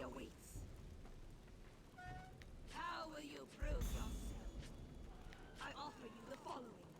destiny awaits. How will you prove yourself? I offer you the following.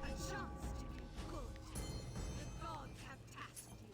A chance to do good. The gods have tasked you.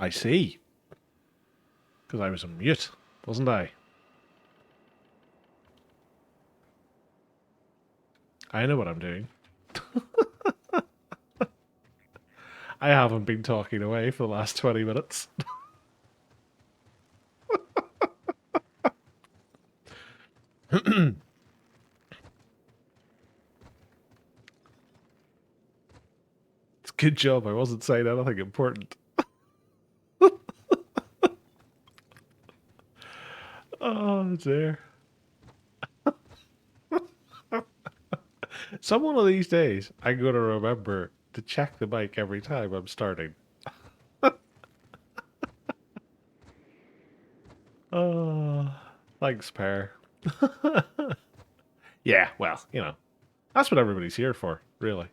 I see. Because I was on mute, wasn't I? I know what I'm doing. I haven't been talking away for the last 20 minutes. It's a good job I wasn't saying anything important. Oh dear. Some one of these days, I'm going to remember to check the mic every time I'm starting. Oh, thanks, Pear. Yeah, well, you know, that's what everybody's here for, really.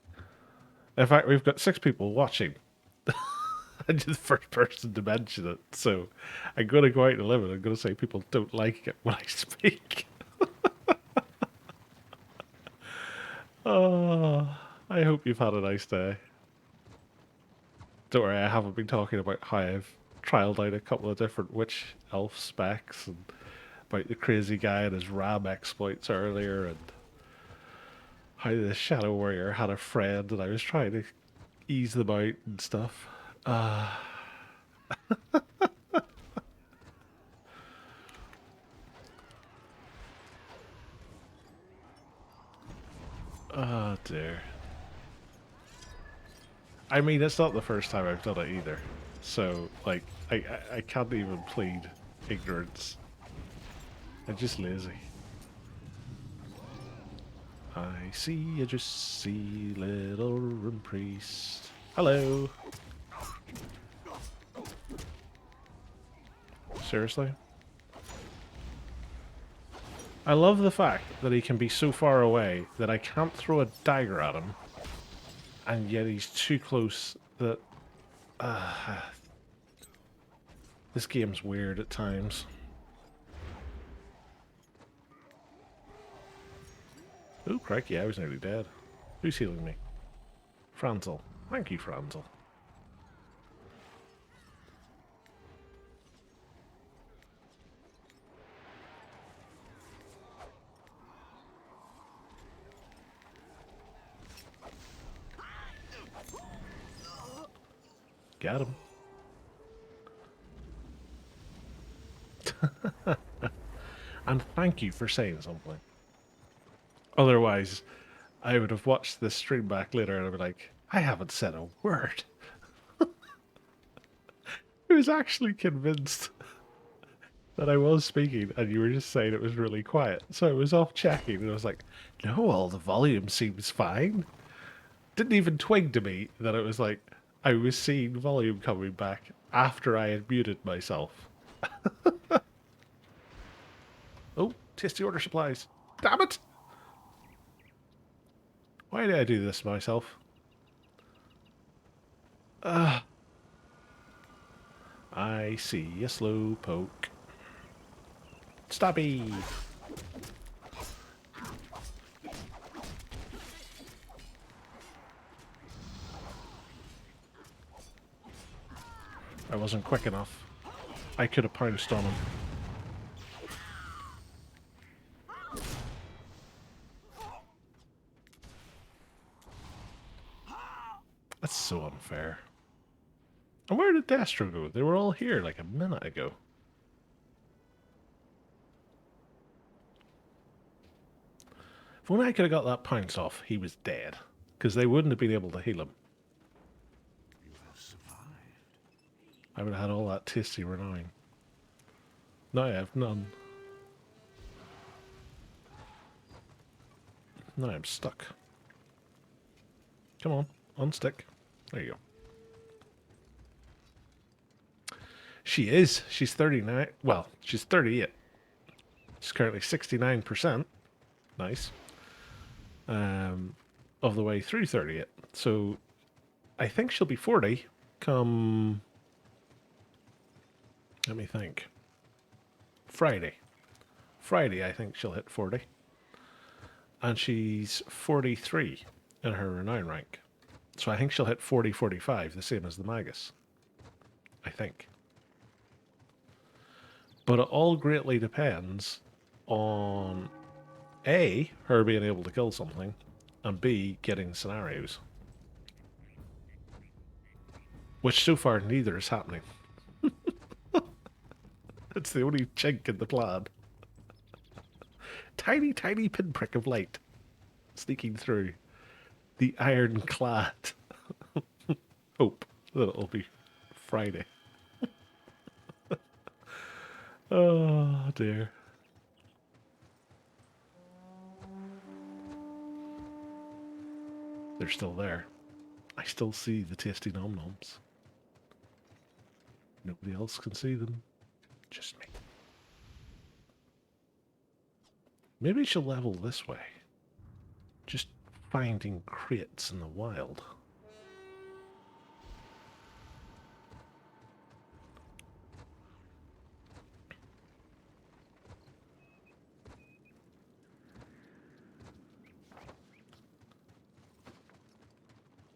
In fact, we've got 6 people watching. I'm just the first person to mention it, so I'm going to go out on a limb and I'm going to say people don't like it when I speak. Oh, I hope you've had a nice day. Don't worry, I haven't been talking about how I've trialed out a couple of different witch elf specs and about the crazy guy and his ram exploits earlier and how the shadow warrior had a friend and I was trying to ease them out and stuff. Oh dear. I mean, it's not the first time I've done it either. So, like, I can't even plead ignorance. I'm just lazy. I just see little room priest. Hello. Seriously? I love the fact that he can be so far away that I can't throw a dagger at him, and yet he's too close that... this game's weird at times. Oh, crikey, I was nearly dead. Who's healing me? Franzel. Thank you, Franzel. Got him. And thank you for saying something. Otherwise, I would have watched this stream back later and I'd be like, I haven't said a word. I was actually convinced that I was speaking and you were just saying it was really quiet. So I was off checking and I was like, no, all the volume seems fine. Didn't even twig to me that it was like I was seeing volume coming back after I had muted myself. Oh, tasty order supplies. Damn it! Why did I do this myself? I see a slow poke. Stabby! I wasn't quick enough. I could have pounced on him. That's so unfair. And where did Destro go? They were all here like a minute ago. If only I could have got that pounce off, he was dead. Because they wouldn't have been able to heal him. You have survived. I would have had all that tasty renown. Now I have none. Now I'm stuck. Come on, unstick. There you go. She is. She's 39. Well, she's 38. She's currently 69%. Nice. Of the way through 38. So I think she'll be 40 come... Let me think. Friday. Friday, I think she'll hit 40. And she's 43 in her renown rank. So I think she'll hit 40, 45, the same as the Magus. I think. But it all greatly depends on A, her being able to kill something, and B, getting scenarios. Which so far neither is happening. It's the only chink in the plan. Tiny, tiny pinprick of light sneaking through the ironclad hope that it'll be Friday. Oh dear. they're still there. I still see the tasty nom-noms. Nobody else can see them. Just me. Maybe I should level this way. Just finding crates in the wild.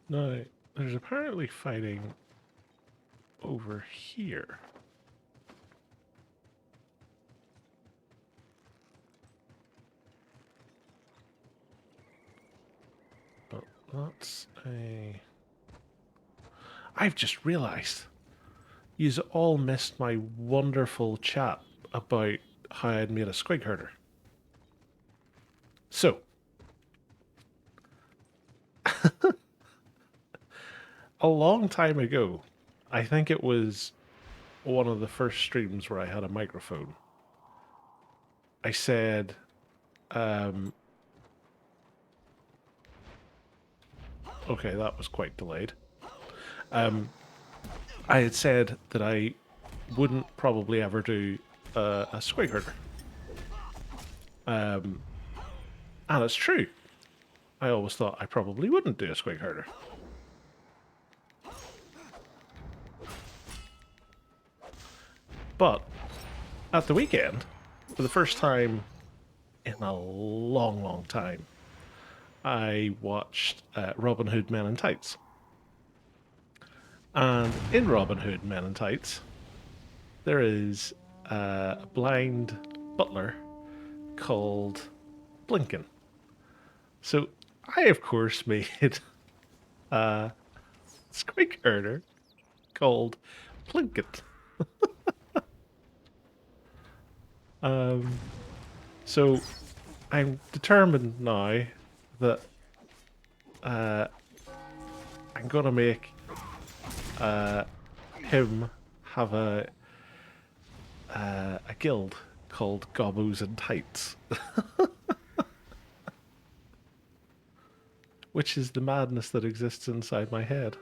Now, there's apparently fighting over here. But that's a... I've just realised. You've all missed my wonderful chat about how I'd made a squig herder. So, a long time ago, I think it was one of the first streams where I had a microphone. I said, okay, that was quite delayed. I had said that I wouldn't probably ever do a squig herder. And it's true. I always thought I probably wouldn't do a squig herder. But at the weekend, for the first time in a long, long time, I watched Robin Hood Men in Tights. And in Robin Hood Men in Tights, there is a blind butler called Blinken. So I, of course, made a squig herder called Blinket. So I'm determined now that I'm going to make him have a guild called Gobos and Tights. Which is the madness that exists inside my head.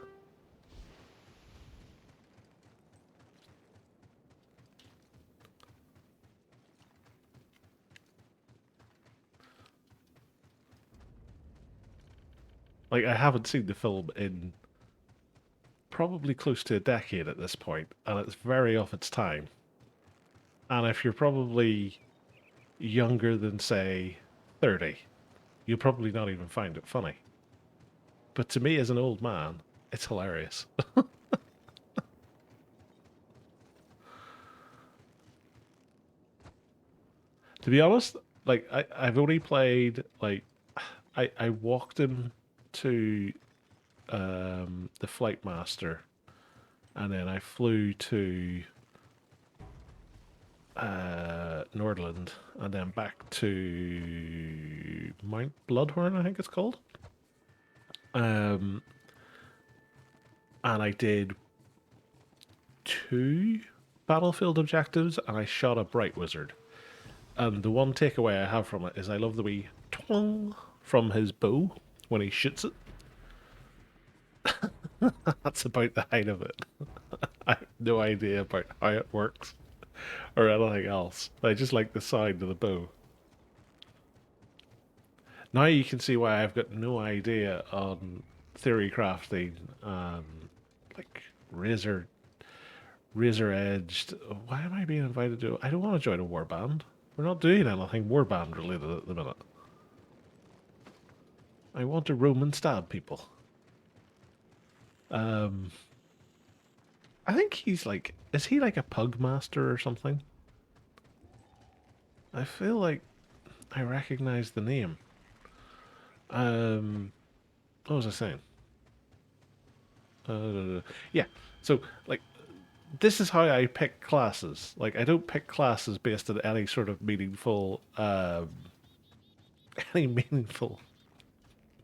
Like, I haven't seen the film in probably close to a decade at this point, and it's very off its time. And if you're probably younger than, say, 30, you'll probably not even find it funny. But to me, as an old man, it's hilarious. To be honest, like, I've only played, like, I walked him to the Flight Master, and then I flew to Nordland, and then back to Mount Bloodhorn, I think it's called. And I did 2 battlefield objectives, and I shot a Bright Wizard. And the one takeaway I have from it is I love the wee twang from his bow when he shoots it. That's about the height of it. I have no idea about how it works or anything else. I just like the sound of the bow. Now you can see why I've got no idea on theory crafting, like razor edged. Why am I being invited to? I don't want to join a warband. We're not doing anything warband related at the minute. I want to roam and stab people. I think he's like, is he like a pug master or something? I feel like I recognize the name. What was I saying? Yeah, so like, this is how I pick classes. Like, I don't pick classes based on any sort of meaningful,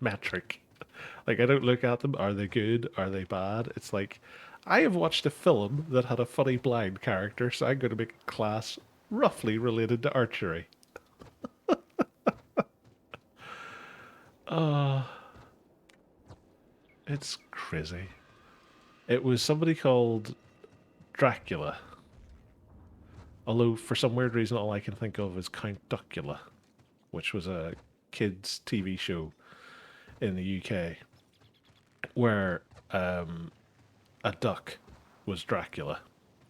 metric. Like, I don't look at them. Are they good? Are they bad? It's like, I have watched a film that had a funny blind character, so I'm going to make a class roughly related to archery. It's crazy. It was somebody called Dracula. Although, for some weird reason, all I can think of is Count Duckula, which was a kids' TV show in the UK where a duck was Dracula,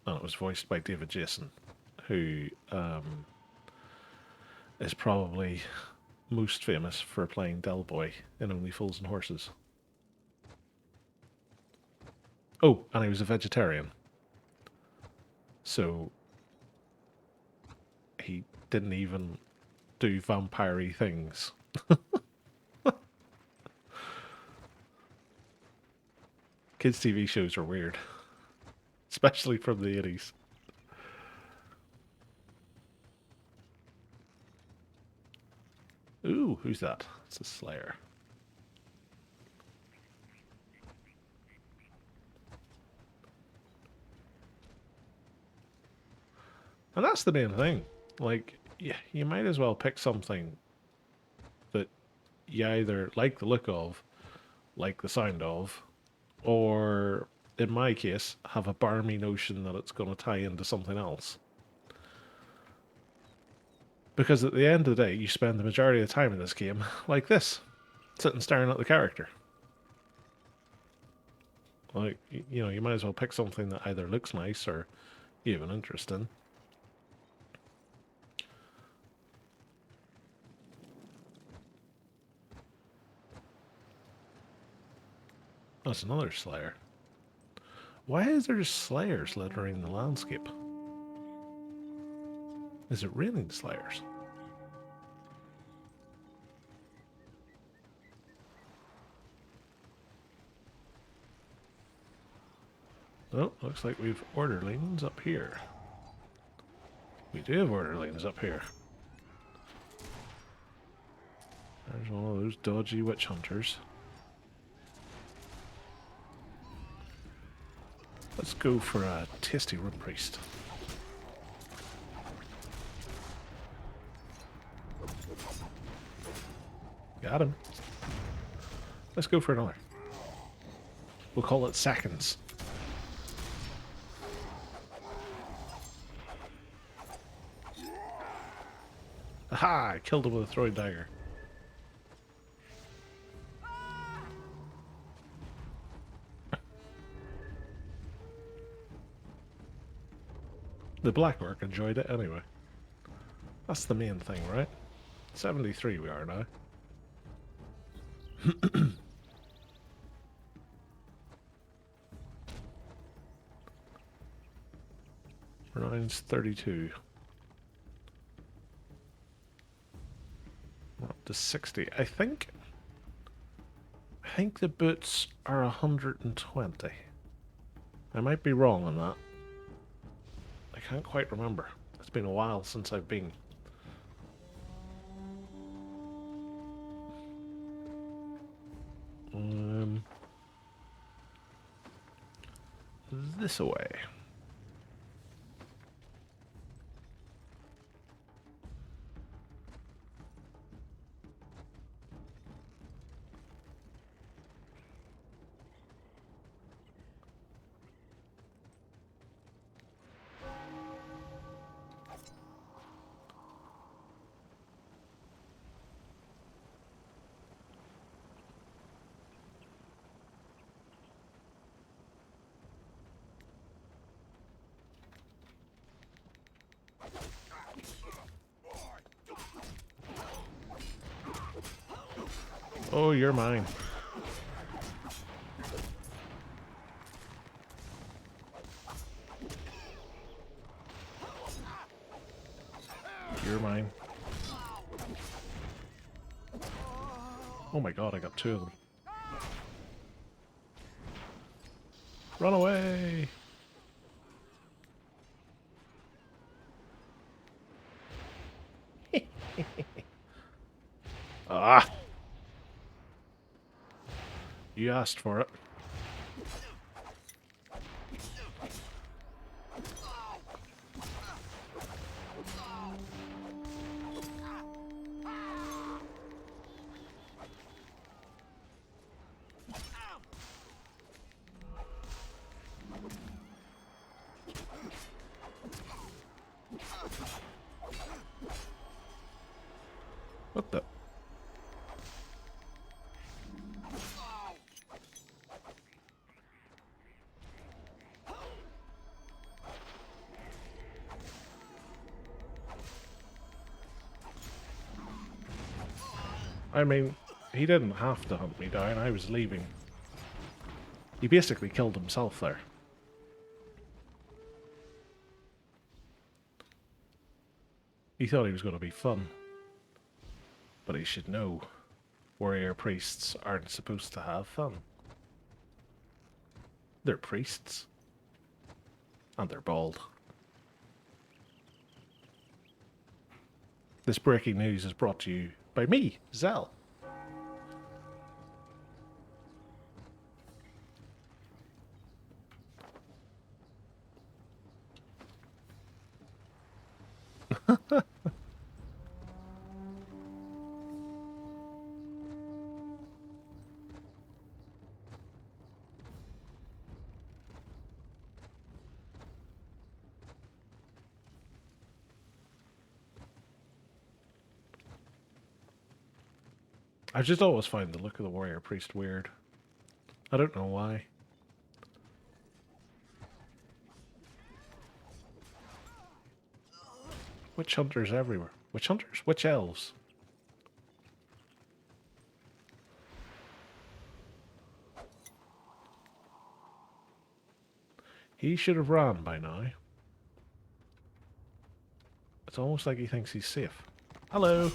and it was voiced by David Jason, who is probably most famous for playing Del Boy in Only Fools and Horses. Oh, and he was a vegetarian. So he didn't even do vampire-y things. Kids' TV shows are weird. Especially from the 80s. Ooh, who's that? It's a Slayer. And that's the main thing. Like, yeah, you might as well pick something that you either like the look of, like the sound of, or, in my case, have a barmy notion that it's going to tie into something else. Because at the end of the day, you spend the majority of the time in this game like this, sitting staring at the character. Like, you know, you might as well pick something that either looks nice or even interesting. That's another Slayer. Why is there just Slayers littering the landscape? Is it raining Slayers? Oh, looks like we've orderlings up here. We do have orderlings up here. There's one of those dodgy witch hunters. Let's go for a tasty room priest. Got him. Let's go for another. We'll call it seconds. Aha! I killed him with a throwing dagger. The Black Orc enjoyed it anyway. That's the main thing, right? 73 we are now. Rounds 32. We're up to 60. I think the boots are 120. I might be wrong on that. I can't quite remember. It's been a while since I've been. This away. Oh, you're mine. You're mine. Oh my god, I got two of them. Run away! Ah! You asked for it. What the? I mean, he didn't have to hunt me down. I was leaving. He basically killed himself there. He thought he was going to be fun. But he should know, warrior priests aren't supposed to have fun. They're priests. And they're bald. This breaking news is brought to you by me, Zell. I just always find the look of the warrior priest weird. I don't know why. Witch hunters everywhere. Witch hunters? Witch elves? He should have run by now. It's almost like he thinks he's safe. Hello!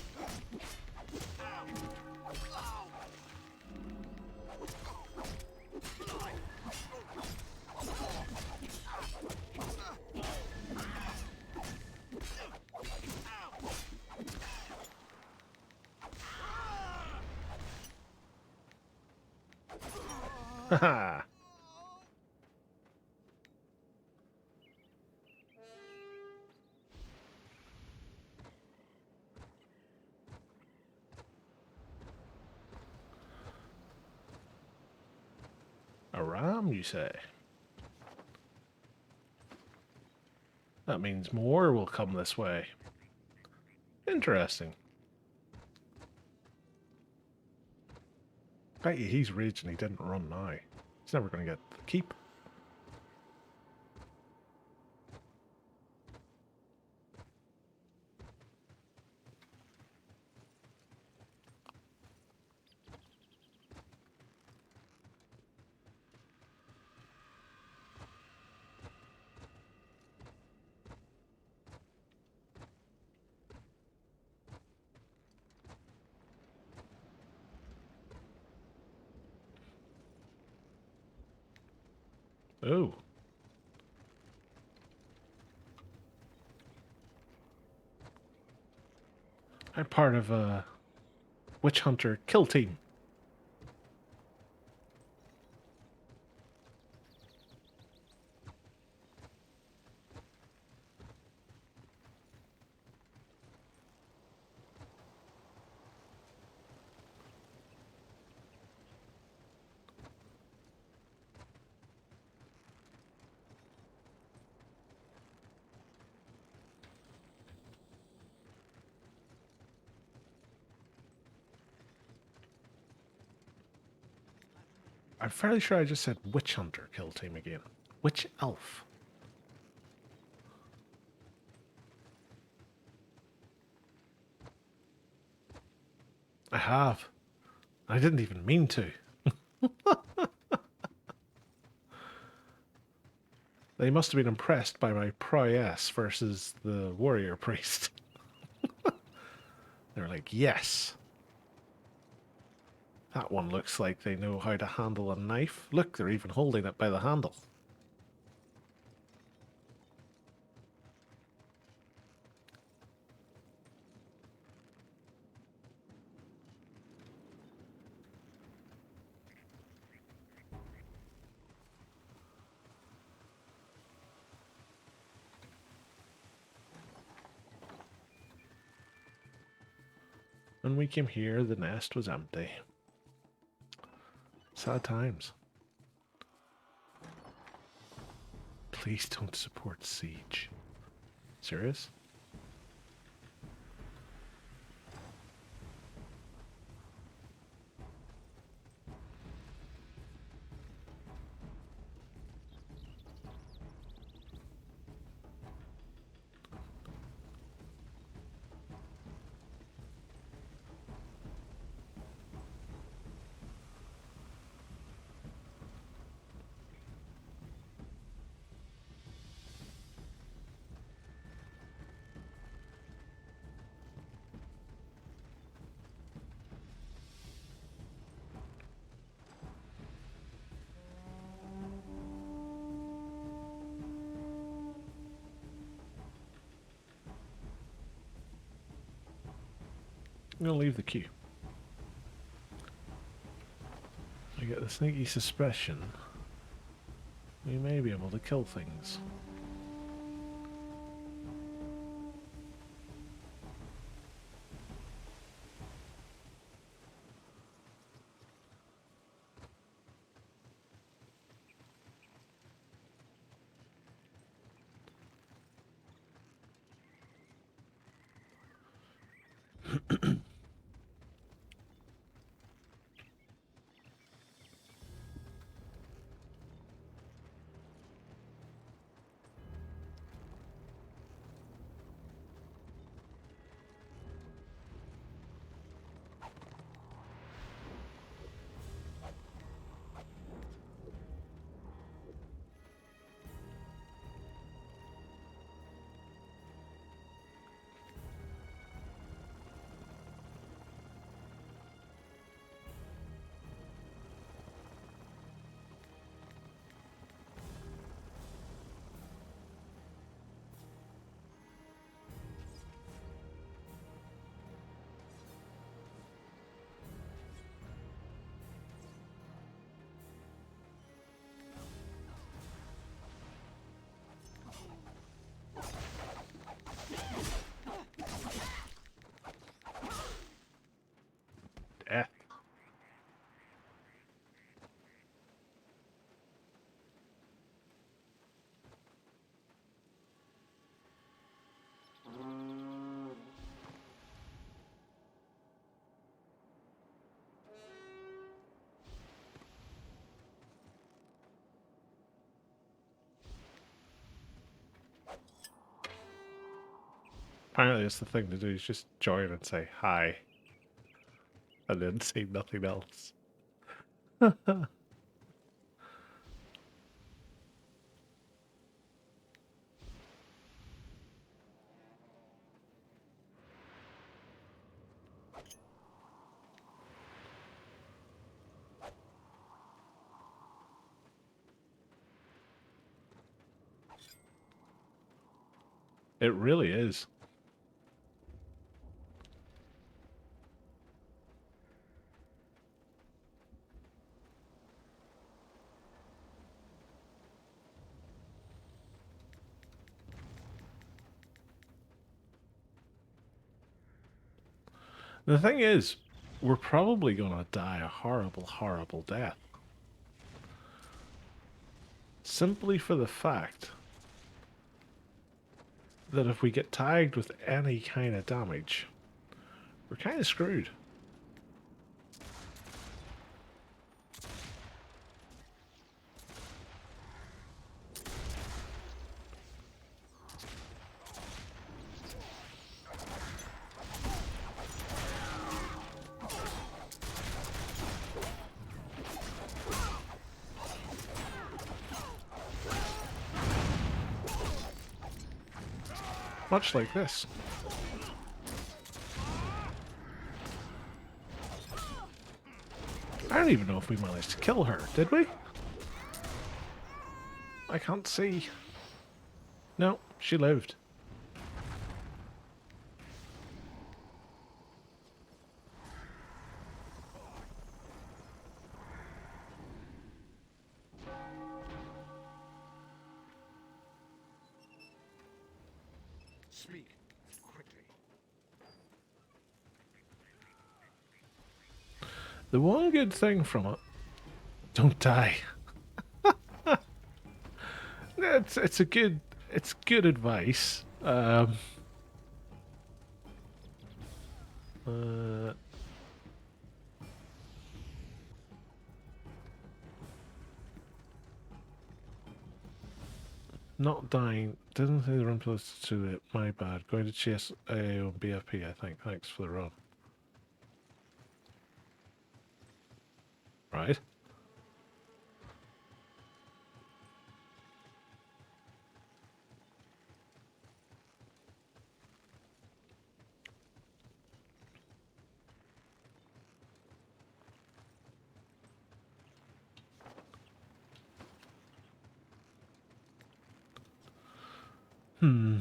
Haha! A ram, you say? That means more will come this way. Interesting. Bet you he's raging he didn't run now. He's never going to get the keep. Oh. I'm part of a witch hunter kill team. I'm fairly sure I just said witch hunter kill team again. Witch elf. I have. I didn't even mean to. They must have been impressed by my prowess versus the warrior priest. They were like, yes. That one looks like they know how to handle a knife. Look, they're even holding it by the handle. When we came here, the nest was empty. Sad times. Please don't support siege. Serious? I'm gonna leave the queue. I get the sneaky suspicion we may be able to kill things. Death. Apparently it's the thing to do is just join and say hi. And then say nothing else. It really is. The thing is, we're probably gonna die a horrible, horrible death. Simply for the fact that if we get tagged with any kind of damage, we're kind of screwed. Much like this. I don't even know if we managed to kill her, did we? I can't see. No, she lived. Speak quickly. The one good thing from it, don't die. It's good advice. Not dying. Doesn't say the run plus to it. My bad. Going to chase AO and BFP, I think. Thanks for the run. Right. Hmm.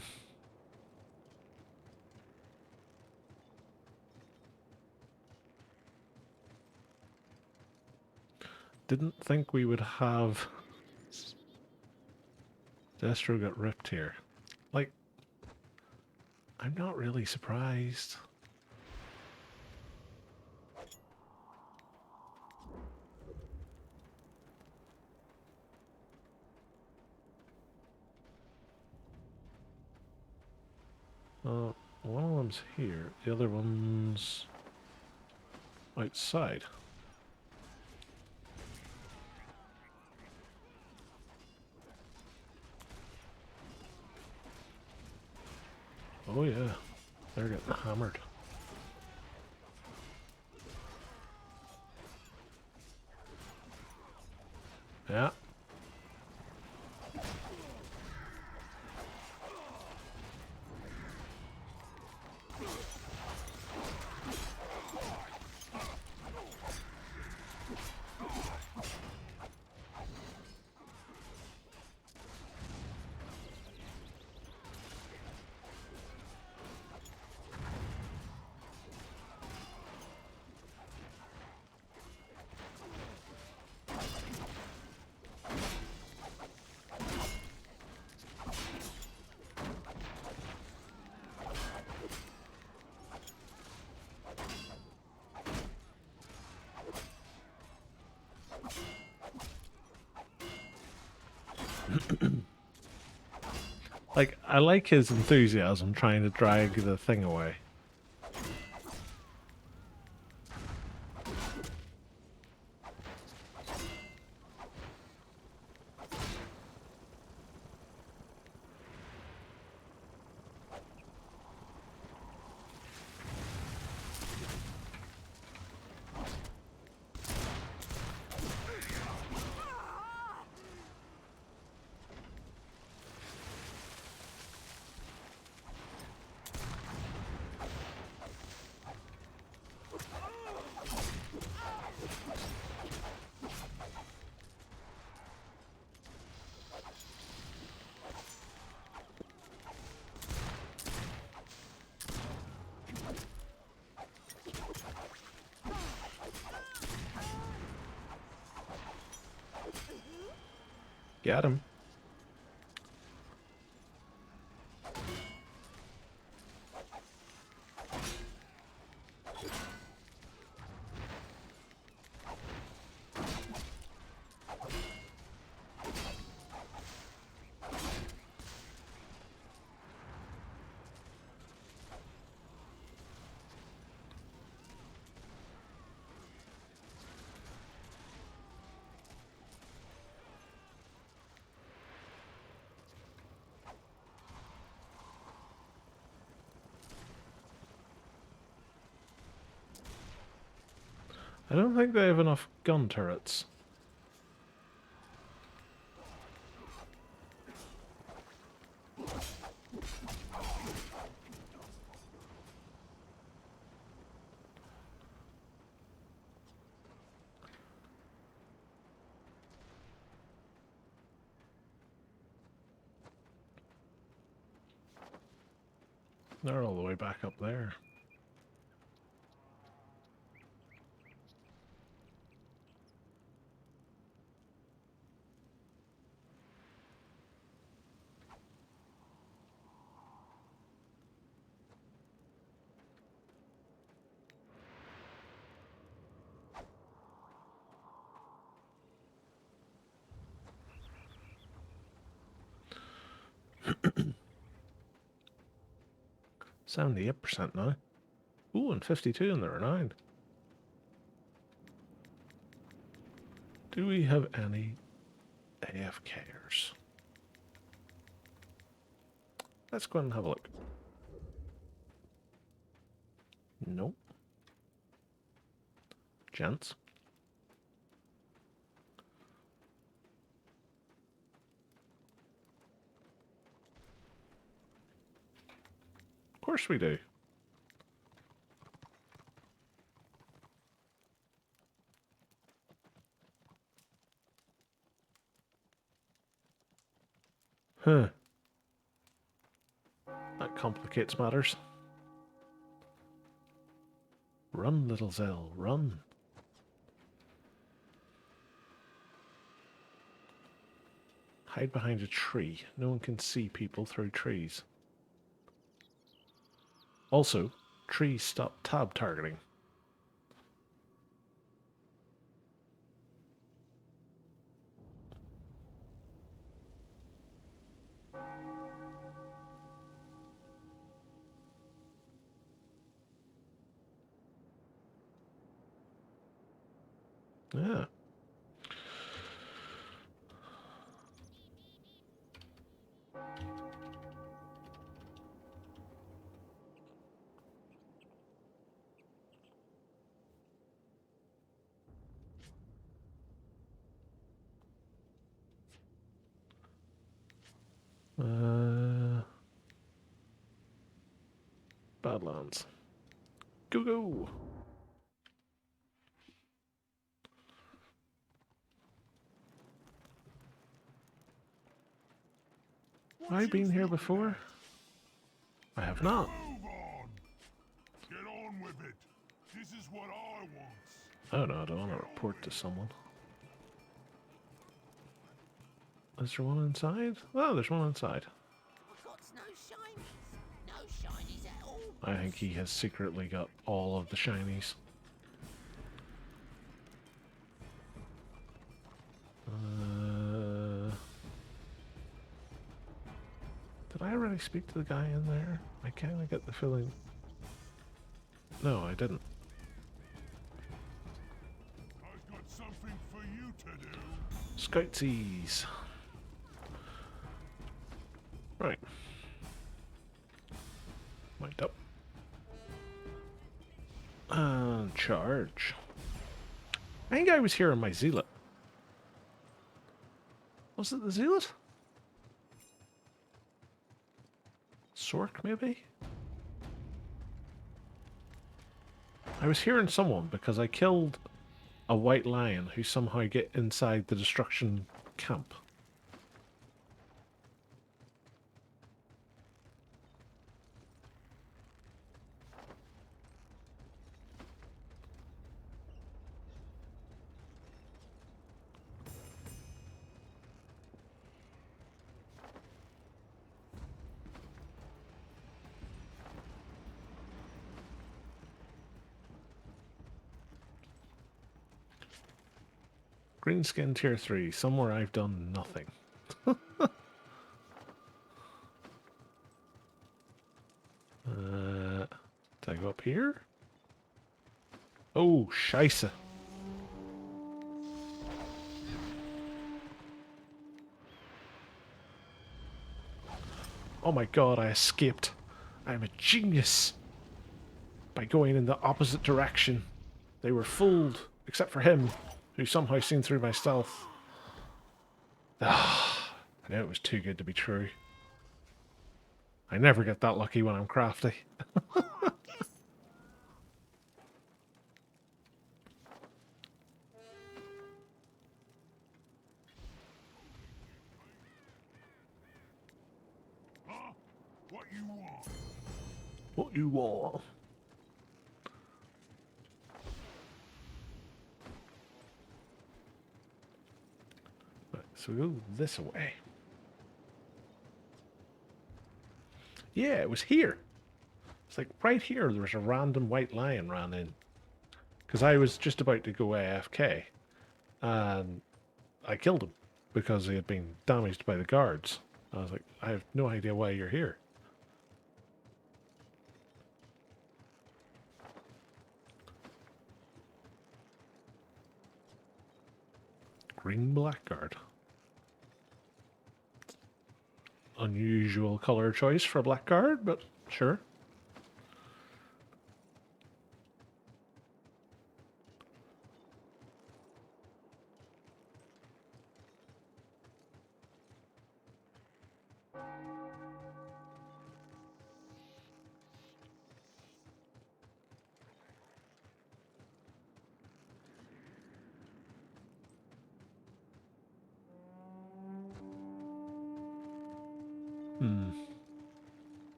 Didn't think we would have Destro got ripped here. Like, I'm not really surprised. One of them's here, the other one's outside. Oh yeah, they're getting hammered. Yeah. Like, I like his enthusiasm trying to drag the thing away. Get him. I don't think they have enough gun turrets. They're all the way back up there. %78 now. Ooh, and 52 in the renown. Do we have any AFKers? Let's go and have a look. Nope. Gents. Of course we do. Huh. That complicates matters. Run, little Zell, run. Hide behind a tree. No one can see people through trees. Also, trees stop tab targeting. Yeah. Badlands. Go go! Have I been here before? I have not. Move on. Get on with it. This is what I want. Oh no, I don't want to report to someone. Is there one inside? Oh, there's one inside. I've got no shinies. No shinies at all. I think he has secretly got all of the shinies. Did I already speak to the guy in there? I kind of get the feeling... No, I didn't. I've got something for you to do. Scoutsies. Right. Mind up. And charge. I think I was here on my zealot. Was it the zealot? Sork, maybe? I was hearing someone because I killed a white lion who somehow get inside the destruction camp. Greenskin tier 3, somewhere I've done nothing. Did I go up here? Oh, scheisse. Oh my god, I escaped. I'm a genius. By going in the opposite direction. They were fooled, except for him, who somehow seen through my stealth. Ah, I knew it was too good to be true. I never get that lucky when I'm crafty. Huh? What you want? What you want? Right, so we go this way. Yeah, it was here. It's like right here there was a random white lion ran in. Because I was just about to go AFK. And I killed him because he had been damaged by the guards. I was like, I have no idea why you're here. Green blackguard. Unusual color choice for a blackguard, but sure.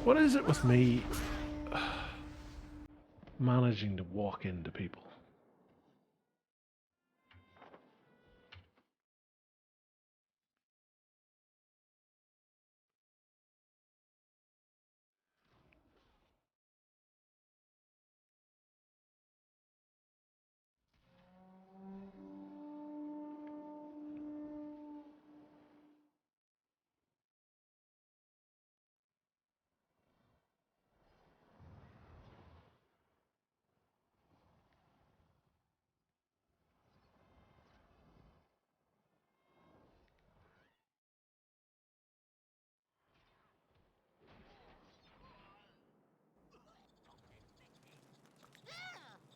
What is it with me managing to walk into people.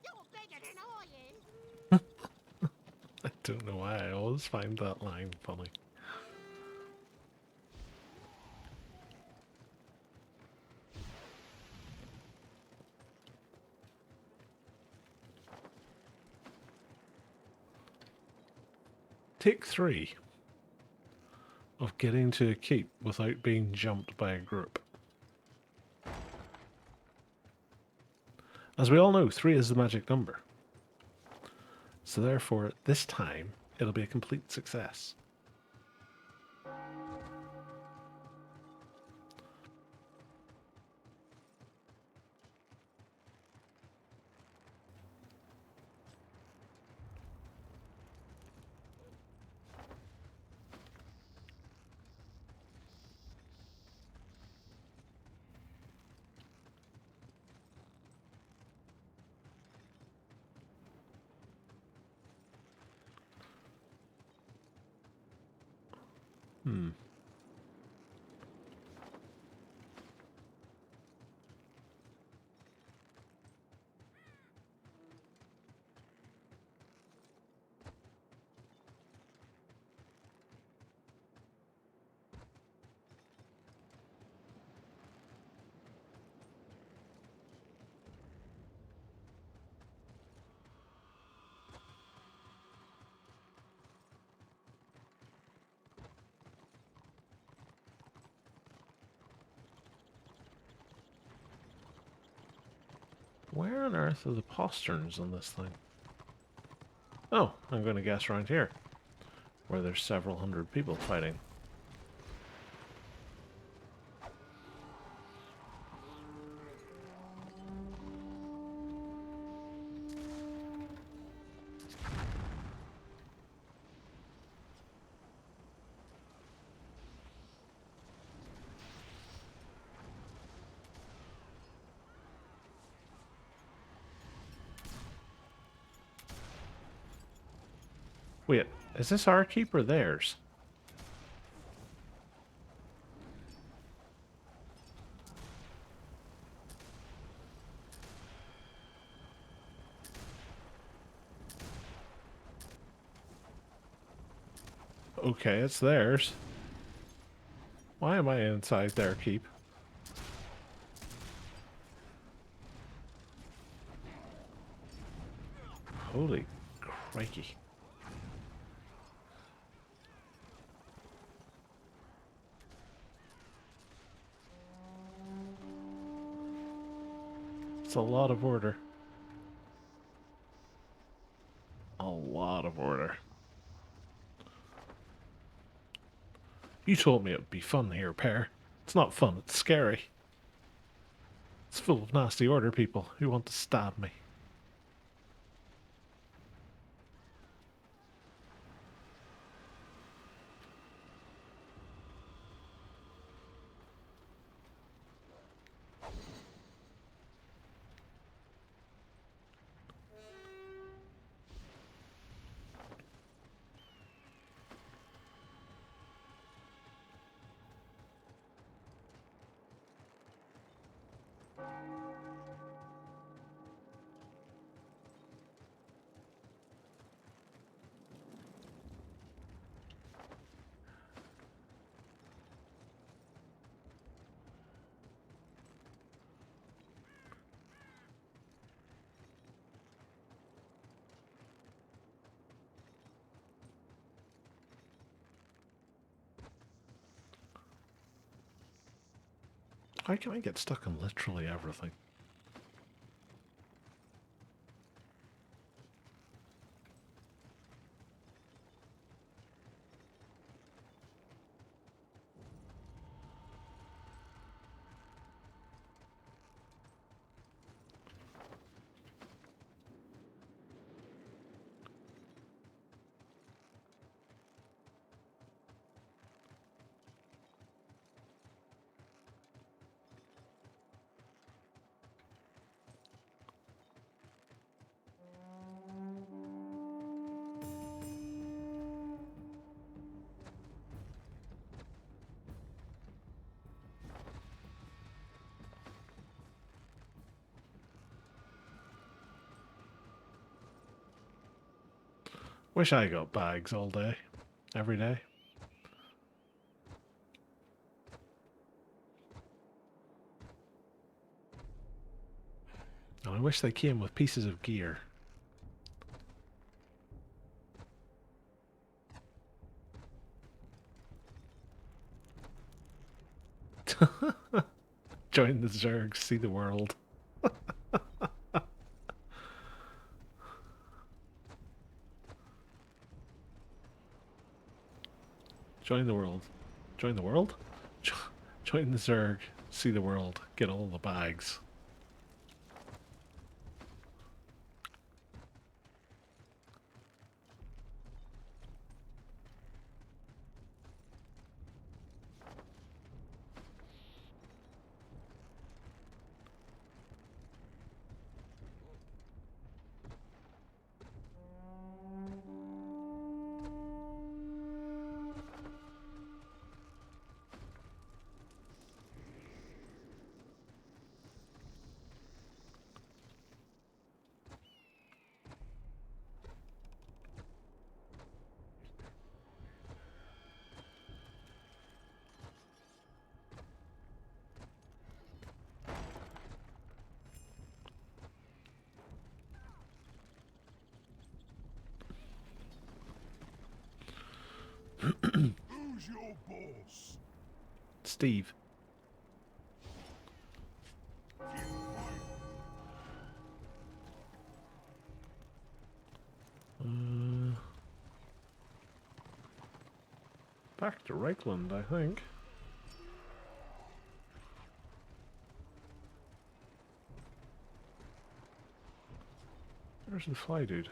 You're bigger than I am. I don't know why I always find that line funny. Take 3 of getting to a keep without being jumped by a group. As we all know, 3 is the magic number. So therefore, this time, it'll be a complete success. Where on earth are the posterns on this thing? Oh, I'm going to guess around here, where there's several hundred people fighting. Wait, is this our keep or theirs? Okay, it's theirs. Why am I inside their keep? Holy crikey. It's a lot of order. A lot of order. You told me it would be fun here, Pear. It's not fun, it's scary. It's full of nasty order people who want to stab me. Why can I get stuck on literally everything? Wish I got bags all day, every day. And I wish they came with pieces of gear. Join the Zerg, see the world. Join the world. Join the world? Join the Zerg, see the world, get all the bags. Who's your boss? Steve. Back to Reichland, I think. Where's the fly dude?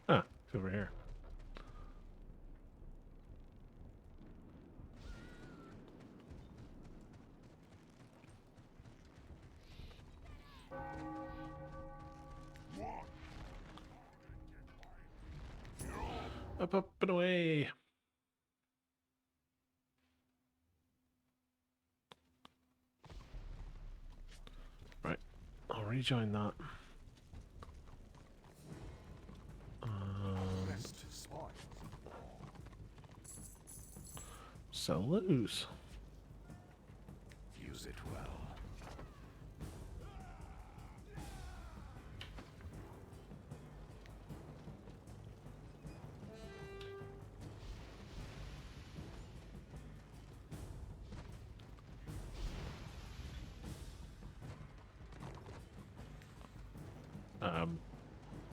Ah, it's over here. Up and away. Right, I'll rejoin that. Sell those. Use it well.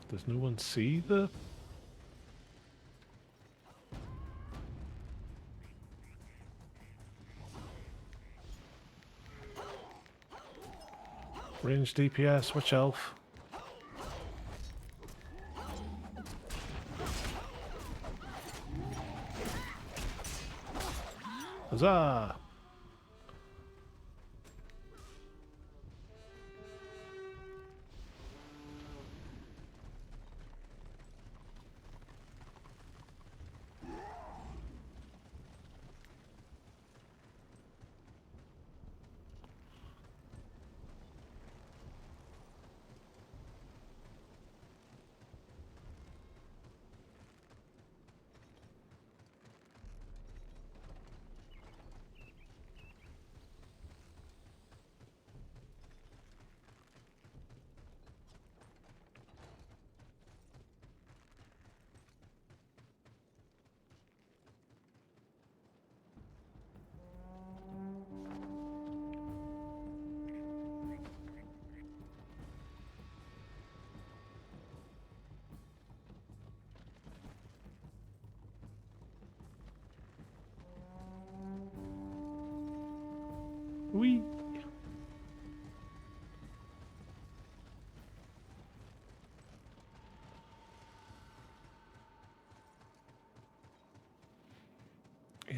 Does no one see the... Range DPS, which elf? Huzzah! Wee.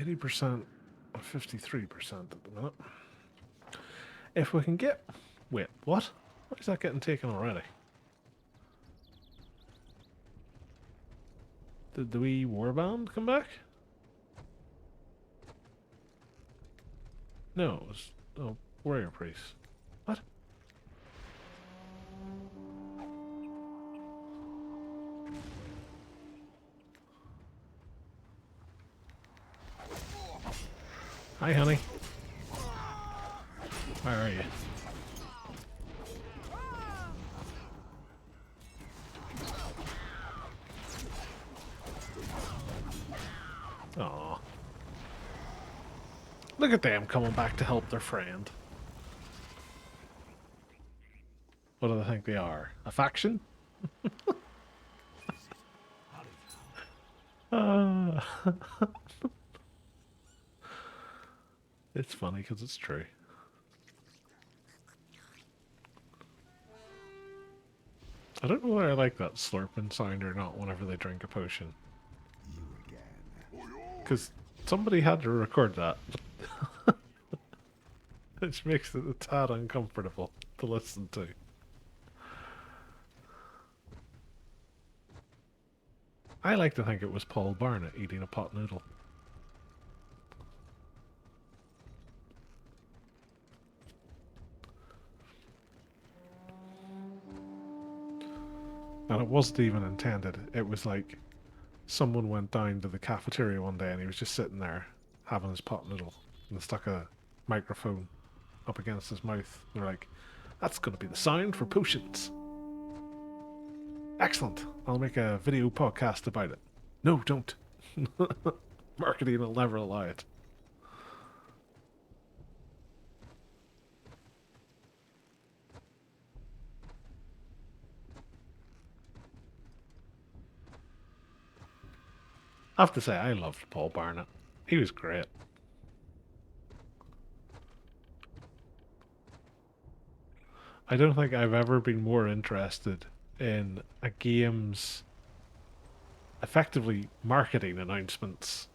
80%, 53% at the minute. If we can get... Wait, what? Why is that getting taken already? Did the wee warband come back? No, it was... Oh, warrior priest. What? Hi, honey. Where are you? Aw. Look at them coming back to help their friend. What do they think they are? A faction? It's funny because it's true. I don't know whether I like that slurping sound or not whenever they drink a potion. Because somebody had to record that. Which makes it a tad uncomfortable to listen to. I like to think it was Paul Barnett eating a pot noodle. And it wasn't even intended. It was like someone went down to the cafeteria one day and he was just sitting there having his pot noodle and stuck a microphone up against his mouth. They're like, that's going to be the sound for potions. Excellent. I'll make a video podcast about it. No, don't. Marketing will never allow it. I have to say, I loved Paul Barnett. He was great. I don't think I've ever been more interested in a game's effectively marketing announcements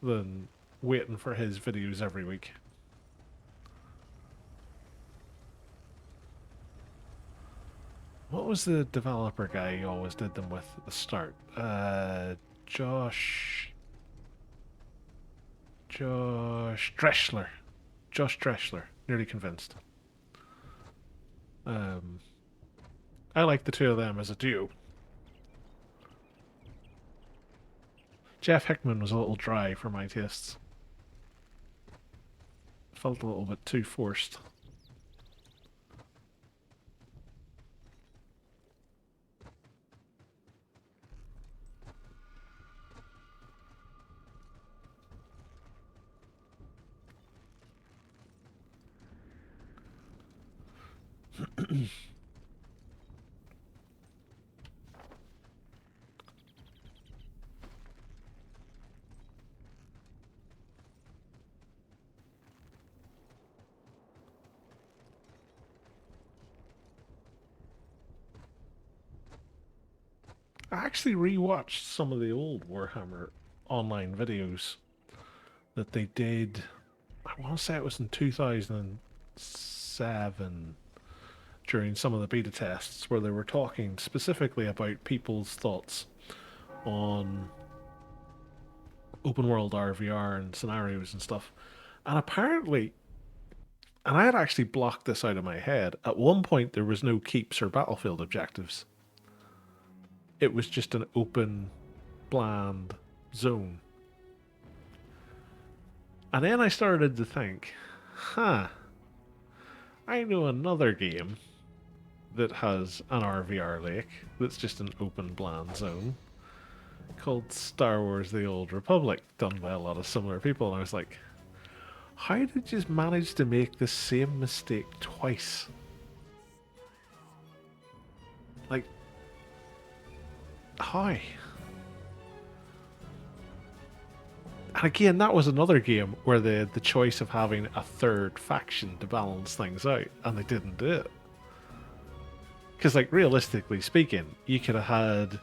than waiting for his videos every week. What was the developer guy who always did them with at the start? Josh Dreschler. Josh Dreschler. Nearly convinced. I like the two of them as a duo. Jeff Hickman was a little dry for my tastes. Felt a little bit too forced. I actually rewatched some of the old Warhammer online videos that they did. I want to say it was in 2007 during some of the beta tests where they were talking specifically about people's thoughts on open world RVR and scenarios and stuff. And apparently, and I had actually blocked this out of my head, at one point there was no keeps or battlefield objectives. It was just an open, bland zone. And then I started to think, I know another game that has an RVR lake that's just an open, bland zone called Star Wars The Old Republic, done by a lot of similar people. And I was like, how did you manage to make the same mistake twice? Like, how? And again, that was another game where they had the choice of having a third faction to balance things out, and they didn't do it. Because, like, realistically speaking, you could have had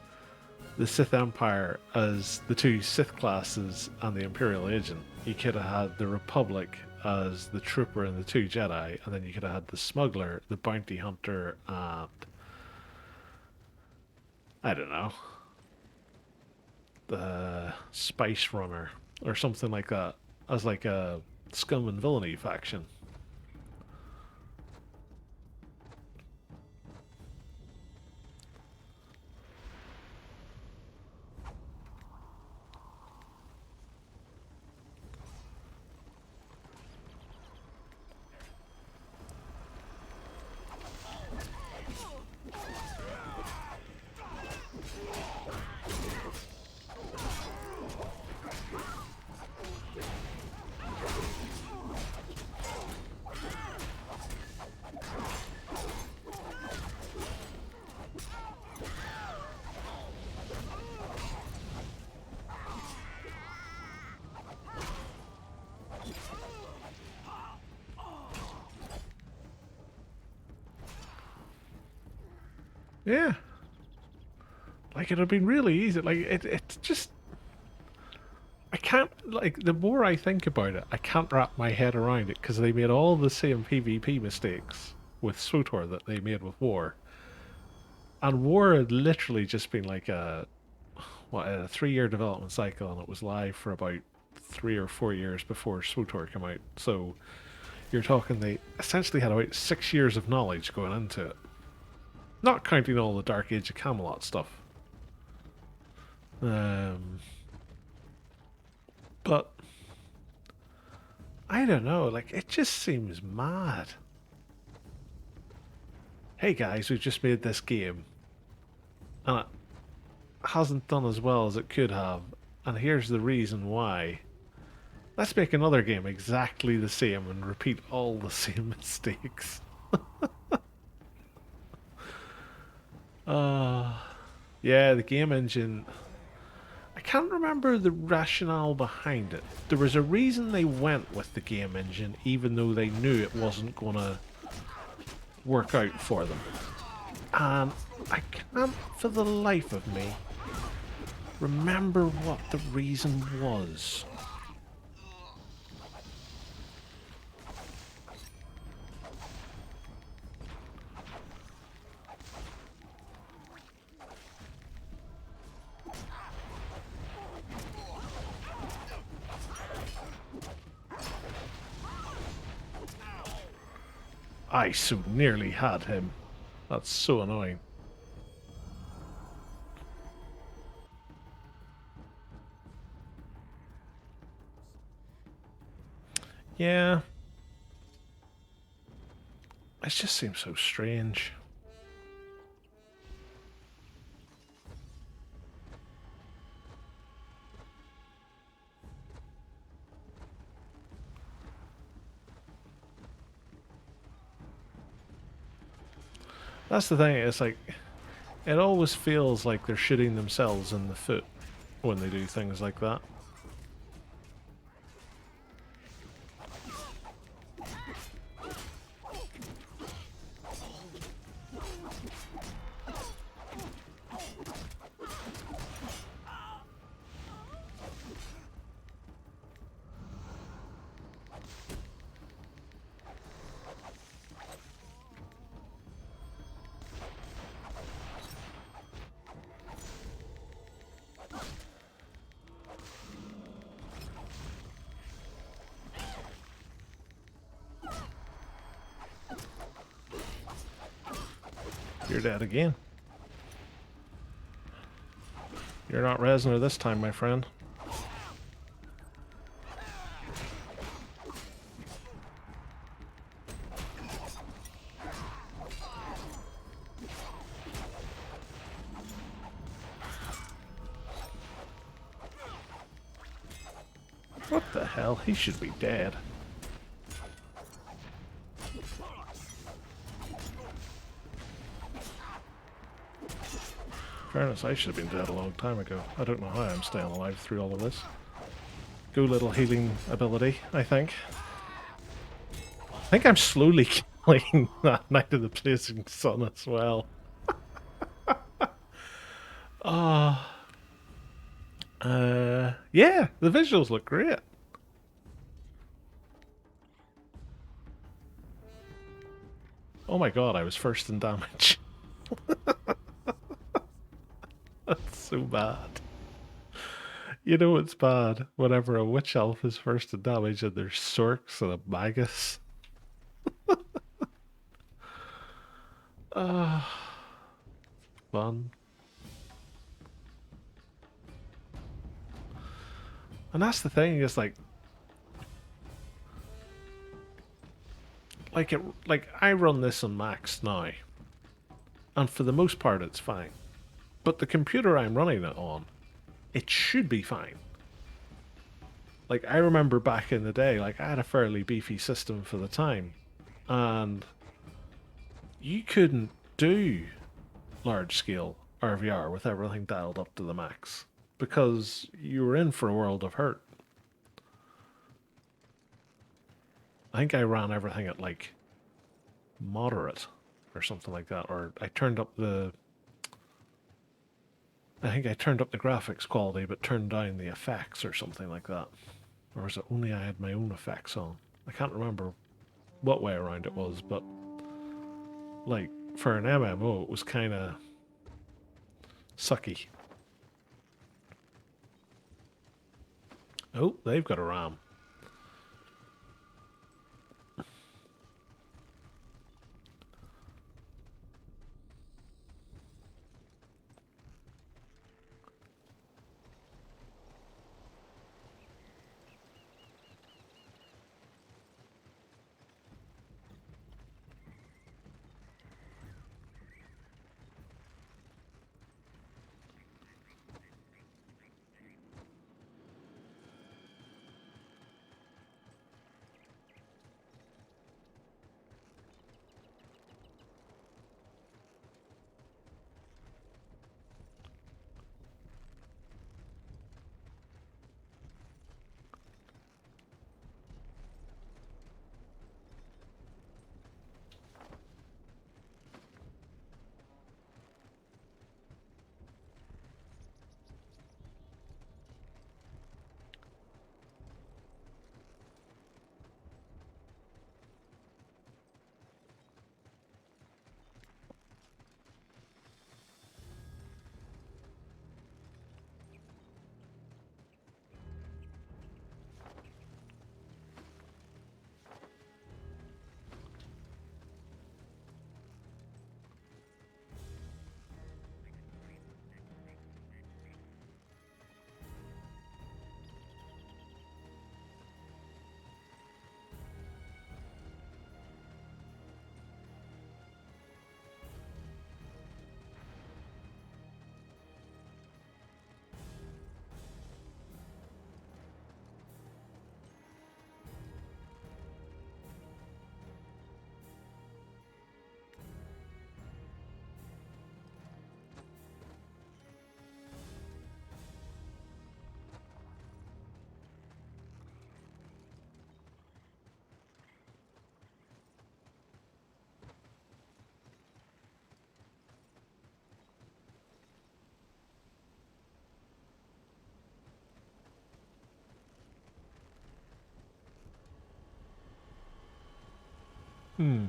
the Sith Empire as the two Sith classes and the Imperial Agent, you could have had the Republic as the trooper and the two Jedi, and then you could have had the smuggler, the bounty hunter, and I don't know, the spice runner or something like that, as like a scum and villainy faction. Yeah. Like, it'd have been really easy. Like, it's just... I can't... Like, the more I think about it, I can't wrap my head around it, because they made all the same PvP mistakes with SWTOR that they made with War. And War had literally just been like a 3-year development cycle, and it was live for about 3 or 4 years before SWTOR came out. So you're talking they essentially had about 6 years of knowledge going into it. Not counting all the Dark Age of Camelot stuff. But I don't know, like, it just seems mad. Hey guys, we've just made this game, and it hasn't done as well as it could have, and here's the reason why. Let's make another game exactly the same and repeat all the same mistakes. Yeah, the game engine... I can't remember the rationale behind it. There was a reason they went with the game engine, even though they knew it wasn't going to work out for them. And I can't, for the life of me, remember what the reason was. I so nearly had him. That's so annoying. Yeah. It just seems so strange. That's the thing, it's like, it always feels like they're shooting themselves in the foot when they do things like that. You're dead again. You're not resin this time, my friend. What the hell? He should be dead. Fairness, I should have been dead a long time ago. I don't know how I'm staying alive through all of this. Go little healing ability, I think. I think I'm slowly killing that Night of the Blazing Sun as well. Yeah, the visuals look great. Oh my god, I was first in damage. That's so bad. You know it's bad whenever a witch elf is first in damage and there's Sorks and a Magus. Ah, fun. And that's the thing, is like I run this on max now, and for the most part it's fine. But the computer I'm running it on, it should be fine. Like I remember back in the day, like I had a fairly beefy system for the time, and you couldn't do large scale RVR with everything dialed up to the max because you were in for a world of hurt. I think I ran everything at like moderate or something like that, or I turned up the. I think I turned up the graphics quality but turned down the effects or something like that. Or was it only I had my own effects on? I can't remember what way around it was, but like for an MMO it was kind of sucky. Oh, they've got a RAM. Hmm.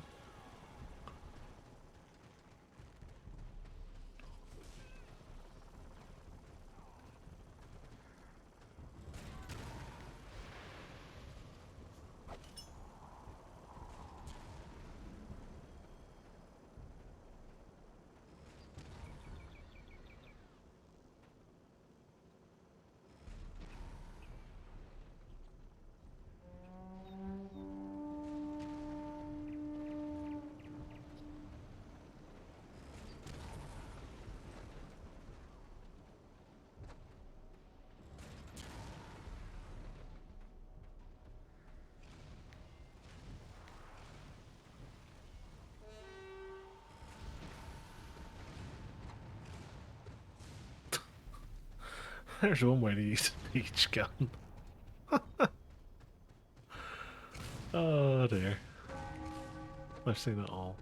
There's one way to use a beach gun. Oh dear. I've seen it all.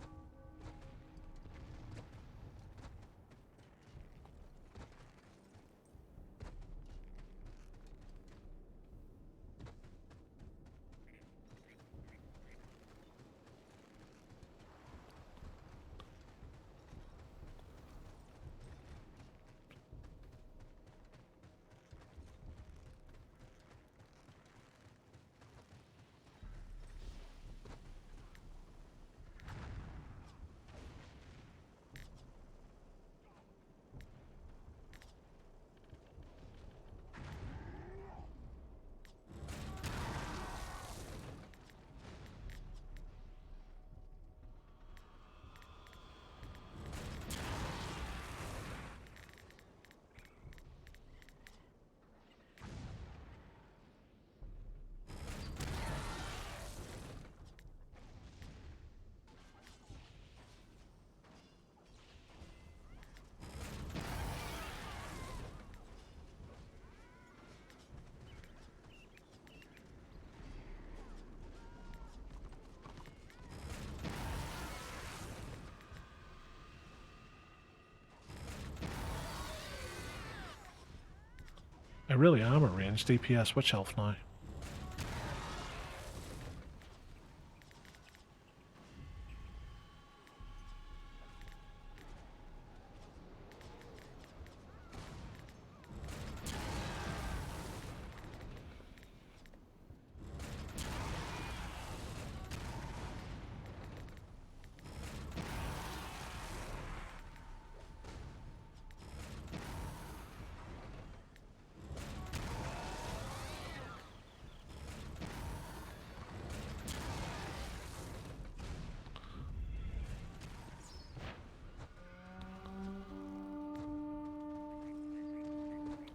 I really am a ranged DPS witch elf now.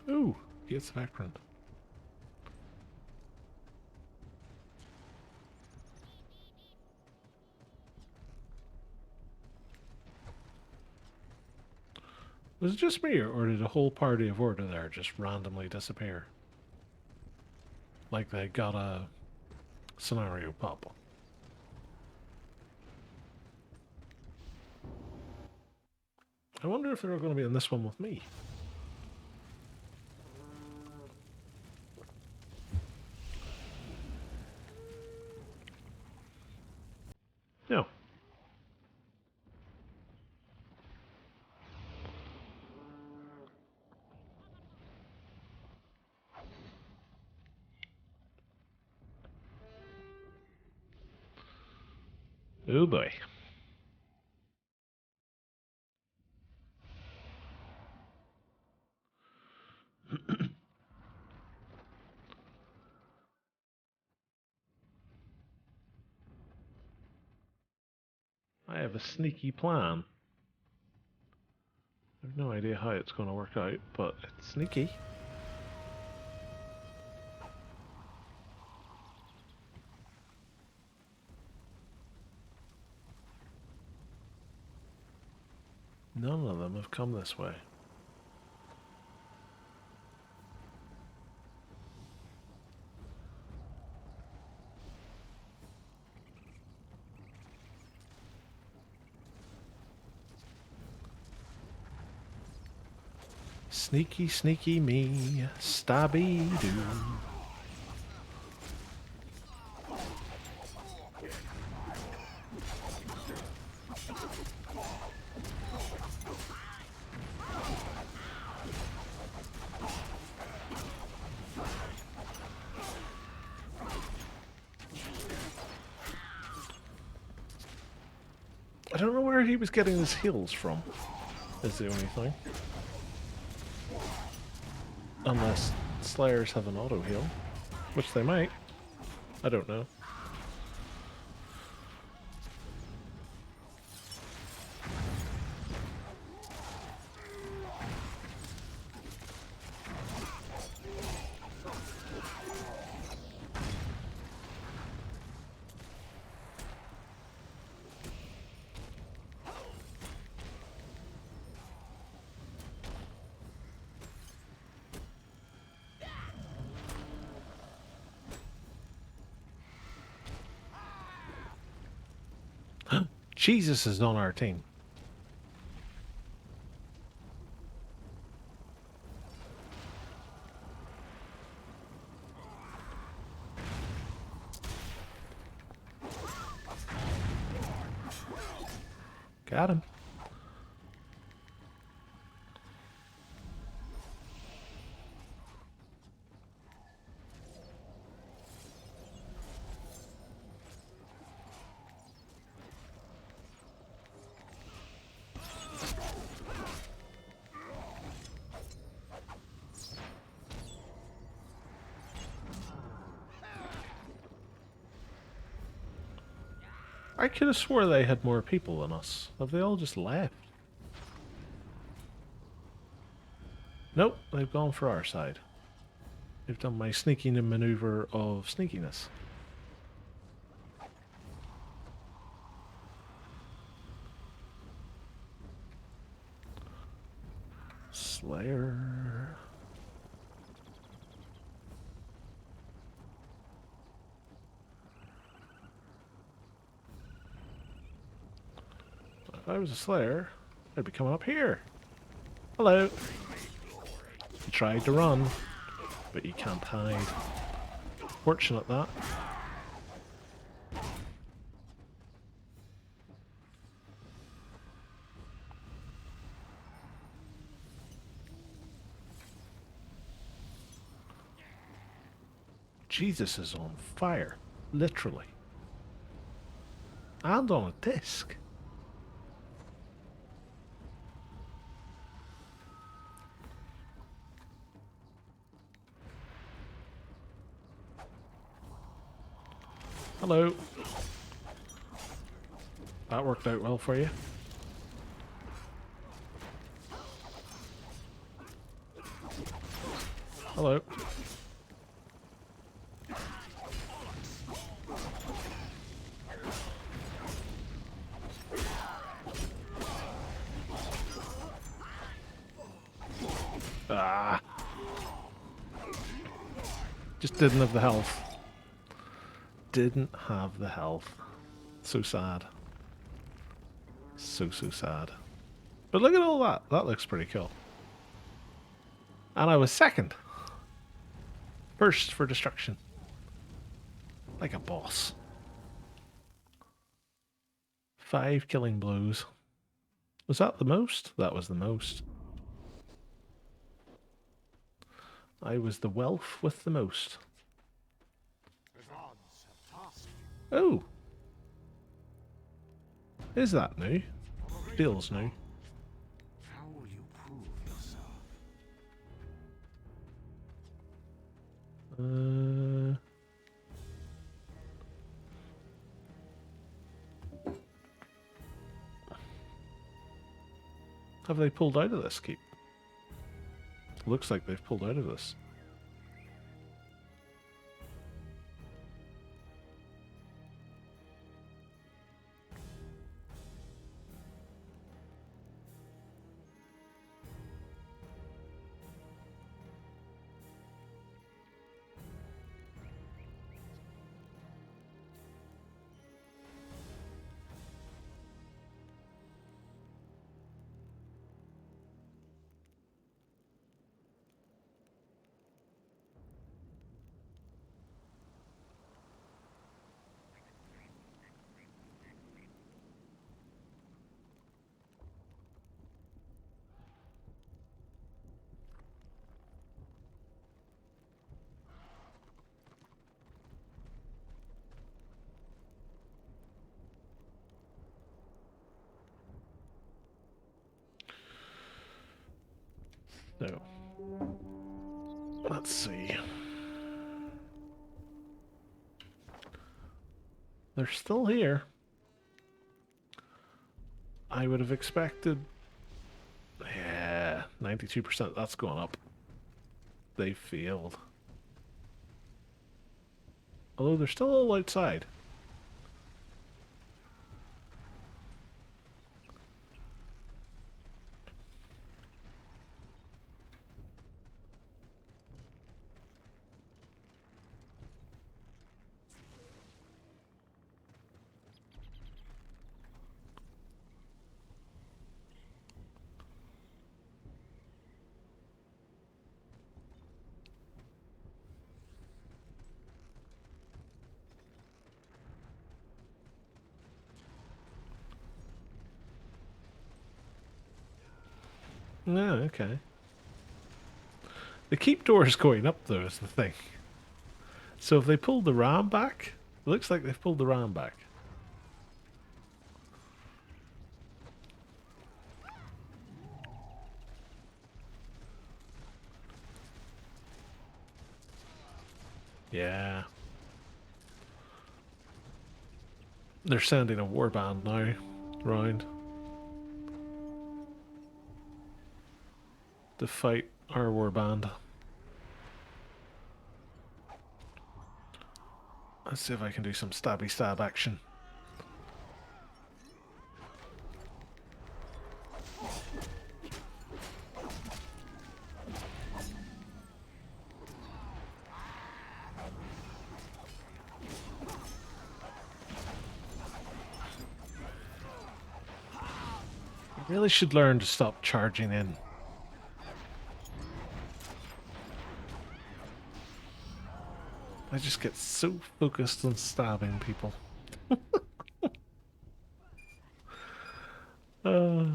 Ooh, gets the background. Was it just me, or did a whole party of Order there just randomly disappear? Like they got a scenario pop. I wonder if they're going to be in this one with me. No. Oh boy. I have a sneaky plan. I have no idea how it's going to work out, but it's sneaky. None of them have come this way. Sneaky, sneaky me, stabby doo. I don't know where he was getting his heals from, is the only thing. Unless Slayers have an auto heal, which they might. I don't know. Jesus is on our team. Got him. I could have swore they had more people than us. Have they all just left? Nope, they've gone for our side. They've done my sneaking and maneuver of sneakiness. Slayer. If I was a Slayer, I'd be coming up here. Hello. He tried to run. but you can't hide. Fortunate that. Jesus is on fire, literally. And on a disc. Hello. That worked out well for you. Hello. Ah. Just didn't have the health. Didn't have the health. So sad. So sad. But look at all that. That looks pretty cool. And I was second. First for destruction. Like a boss. 5 killing blows. Was that the most? That was the most. I was the Welf with the most. Oh! Is that new? Feels new. How will you prove yourself? Have they pulled out of this keep? Looks like they've pulled out of this. So, let's see. They're still here. I would have expected... Yeah, 92%. That's going up. They failed. Although they're still all outside. No, okay. The keep door is going up, though, is the thing. So if they pulled the ram back, it looks like they've pulled the ram back. Yeah. They're sending a warband now round to fight our warband. Let's see if I can do some stabby stab action. I really should learn to stop charging in. I just get so focused on stabbing people. uh,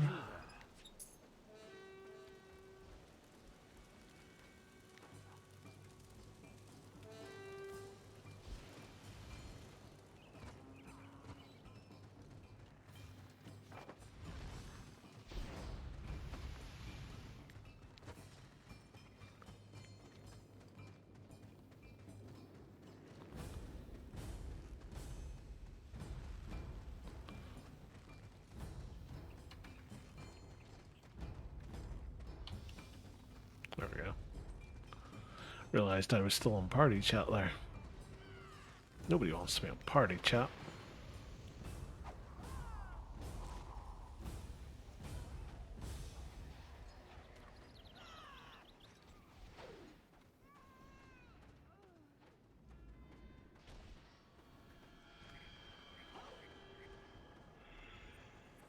there we go. Realized I was still on party chat there. Nobody wants to be on party chat.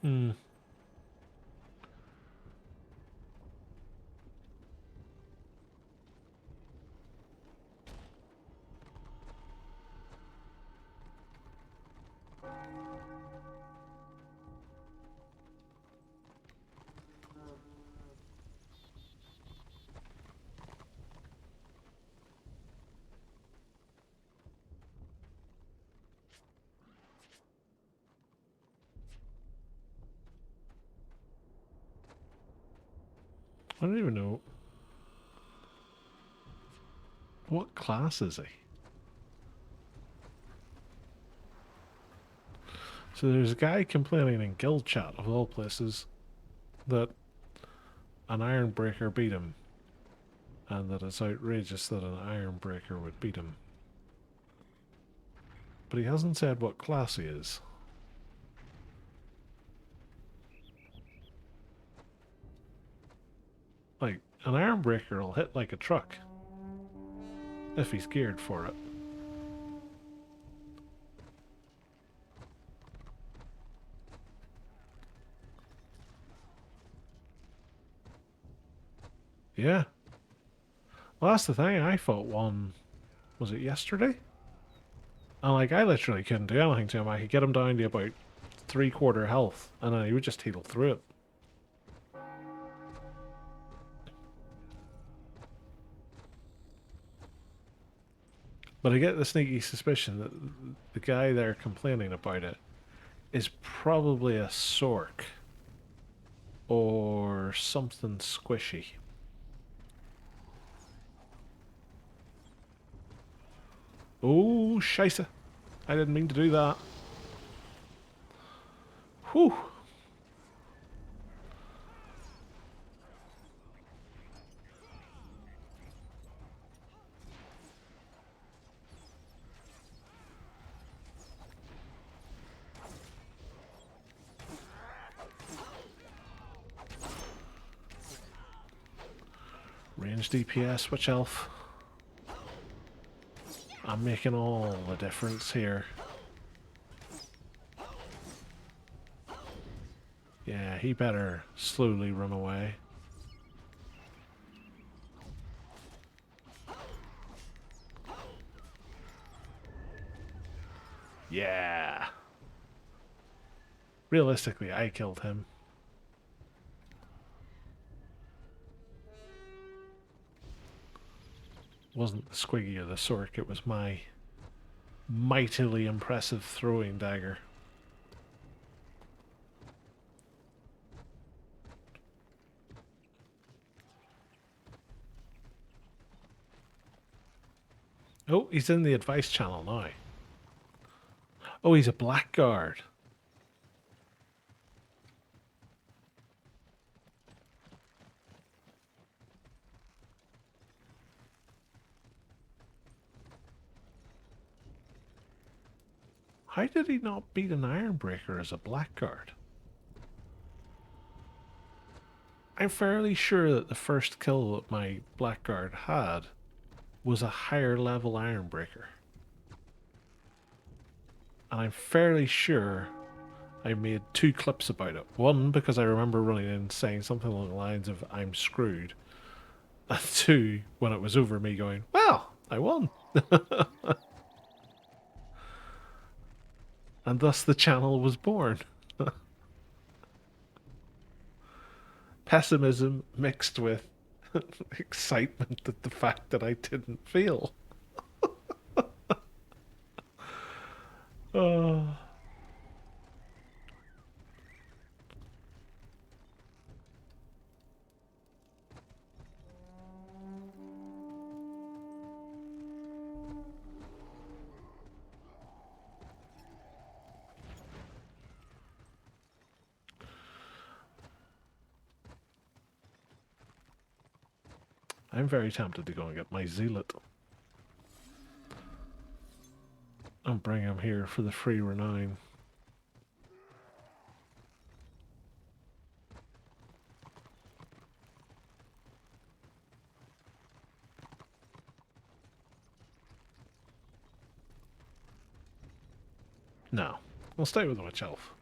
Hmm. I don't even know. What class is he? So there's a guy complaining in guild chat, of all places, that an Ironbreaker beat him, and that it's outrageous that an Ironbreaker would beat him. But he hasn't said what class he is. Like, an Ironbreaker will hit like a truck, if he's geared for it. Yeah. Well, that's the thing. I fought one, was it yesterday? And like, I literally couldn't do anything to him. I could get him down to about 3/4 health, and then he would just heal through it. But I get the sneaky suspicion that the guy there complaining about it is probably a Sork or something squishy. Oh, scheisse. I didn't mean to do that. Whew. Range DPS, which elf? I'm making all the difference here. Yeah, he better slowly run away. Yeah. Realistically, I killed him. Wasn't the squiggy or the sork, it was my mightily impressive throwing dagger. Oh, he's in the advice channel now. Oh, he's a blackguard. How did he not beat an Ironbreaker as a blackguard? I'm fairly sure that the first kill that my blackguard had was a higher level Ironbreaker. And I'm fairly sure I made 2 clips about it. One, because I remember running in saying something along the lines of, I'm screwed. And 2, when it was over, me going, well, I won. And thus the channel was born. Pessimism mixed with excitement at the fact that I didn't feel. Oh. I'm very tempted to go and get my zealot. And bring him here for the free renown. No, we'll stay with the witch elf.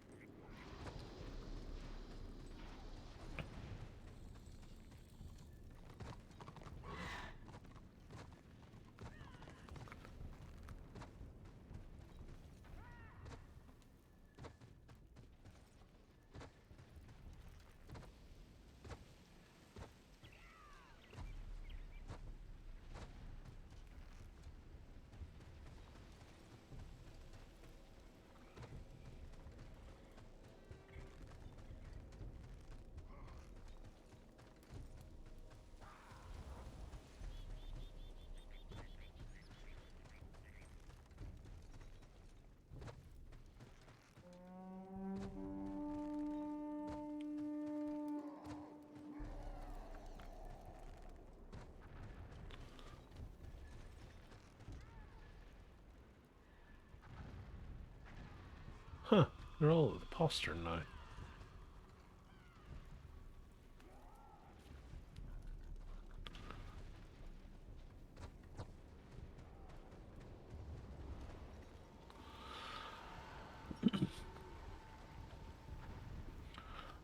Huh, they're all at the postern now.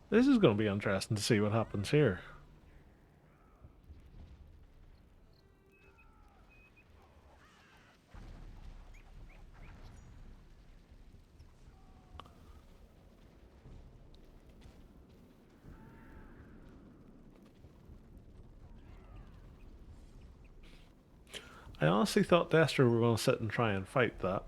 This is going to be interesting to see what happens here. I honestly thought Destro were going to sit and try and fight that.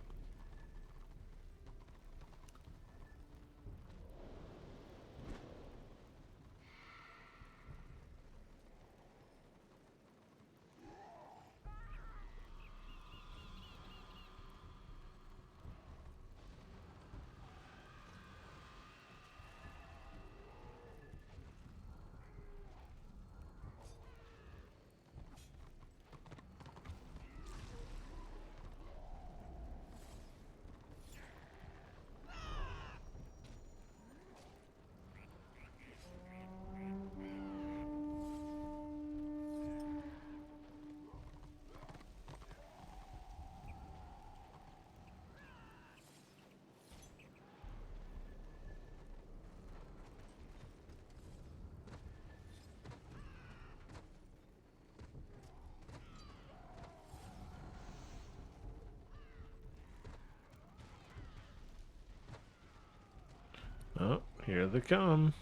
Oh, here they come.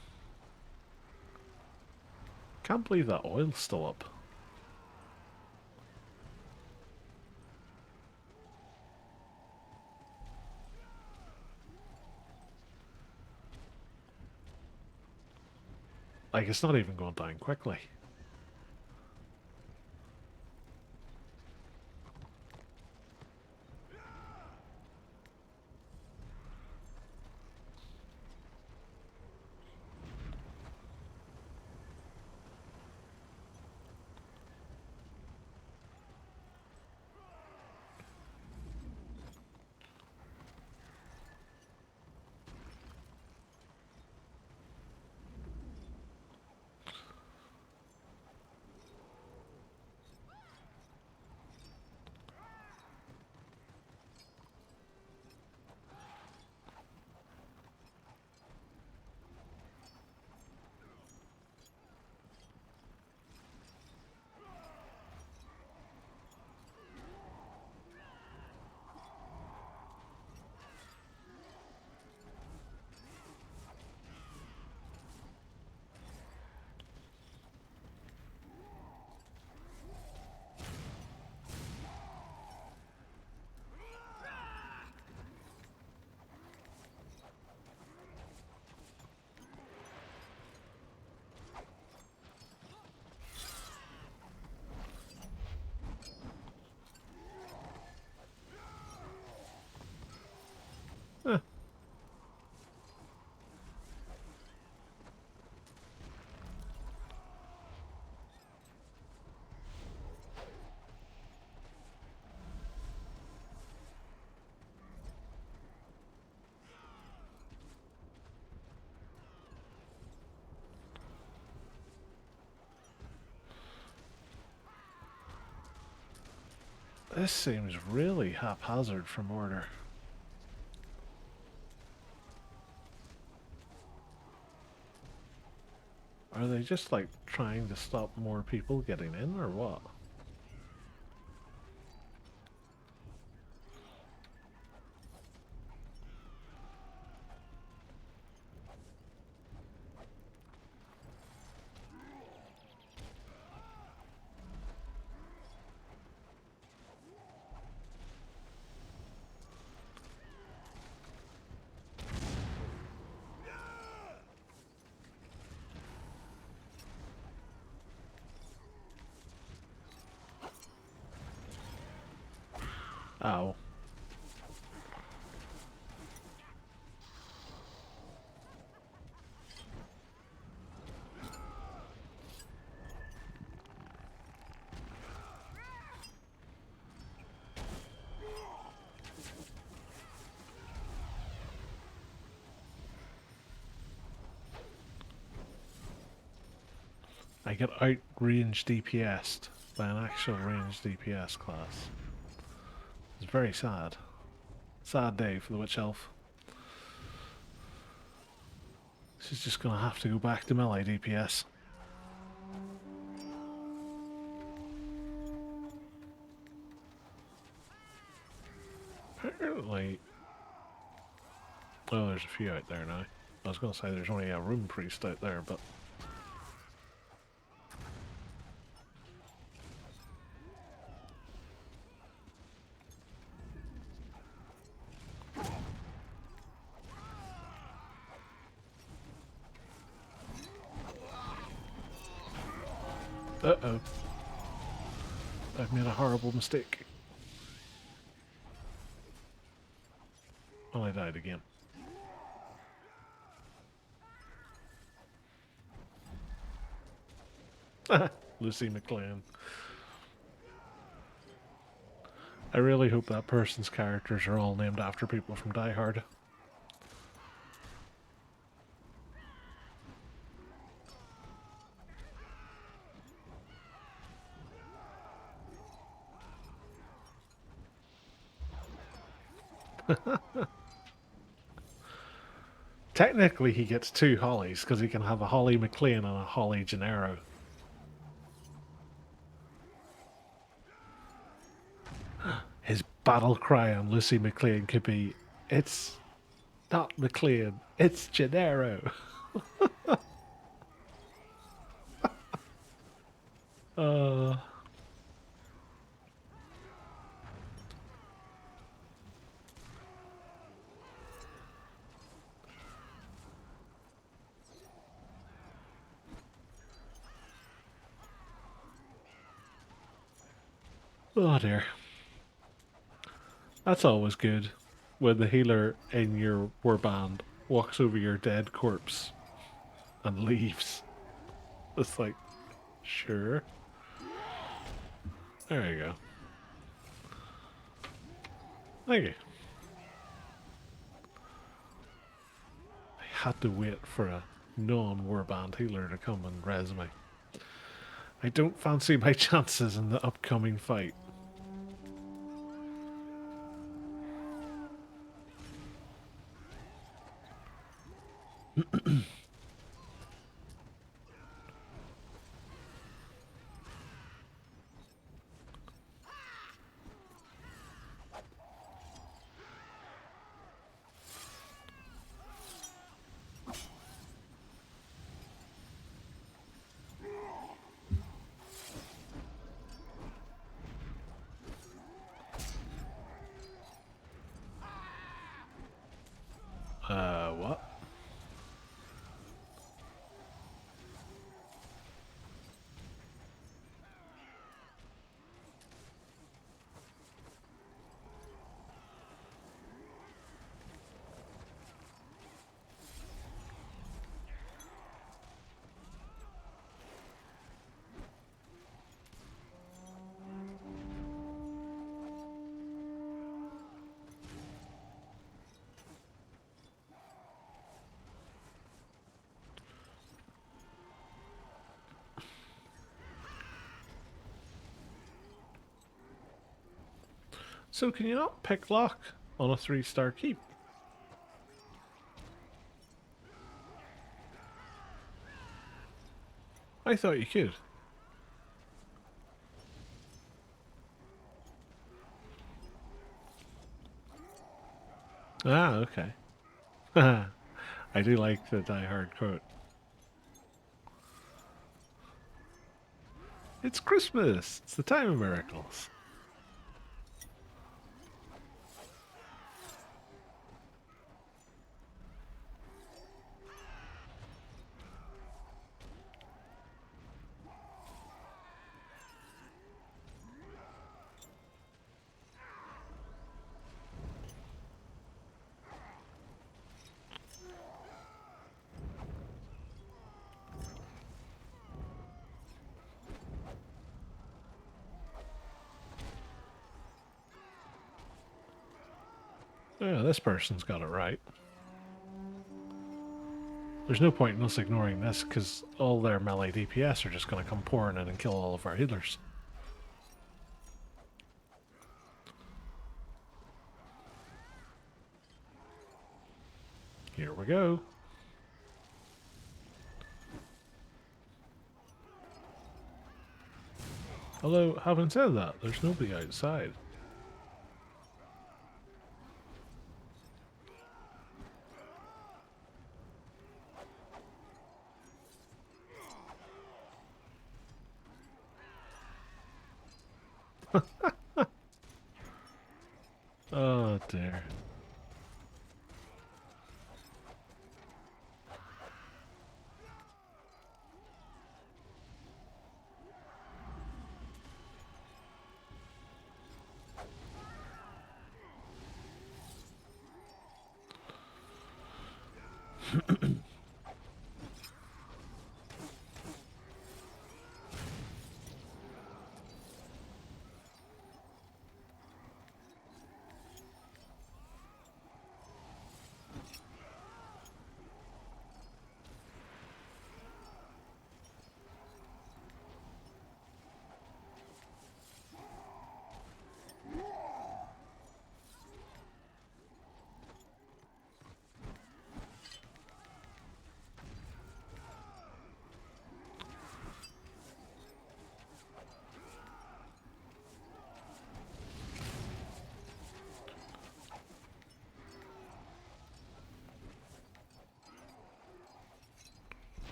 Can't believe that oil's still up. Like, it's not even going down quickly. This seems really haphazard from Order. Are they just like trying to stop more people getting in or what? Ow. I get outrange DPS'd by an actual range DPS class. It's very sad. Sad day for the Witch Elf. She's just gonna have to go back to melee DPS. Apparently... Oh, there's a few out there now. I was gonna say there's only a Rune Priest out there, but... Uh-oh. I've made a horrible mistake. Oh, I died again. Lucy McLean. I really hope that person's characters are all named after people from Die Hard. Technically, he gets two Hollies because he can have a Holly McLean and a Holly Gennaro. His battle cry on Lucy McLean could be, "It's not McLean, it's Gennaro." uh... Oh dear. That's always good when the healer in your warband walks over your dead corpse and leaves. It's like, sure. There you go. Thank you. I had to wait for a non-warband healer to come and res me. I don't fancy my chances in the upcoming fight. So can you not pick lock on a 3-star keep? I thought you could. Ah, okay. I do like the Die Hard quote. It's Christmas! It's the time of miracles. Yeah, this person's got it right. There's no point in us ignoring this, because all their melee DPS are just going to come pouring in and kill all of our healers. Here we go. Although, having said that, there's nobody outside. Oh dear.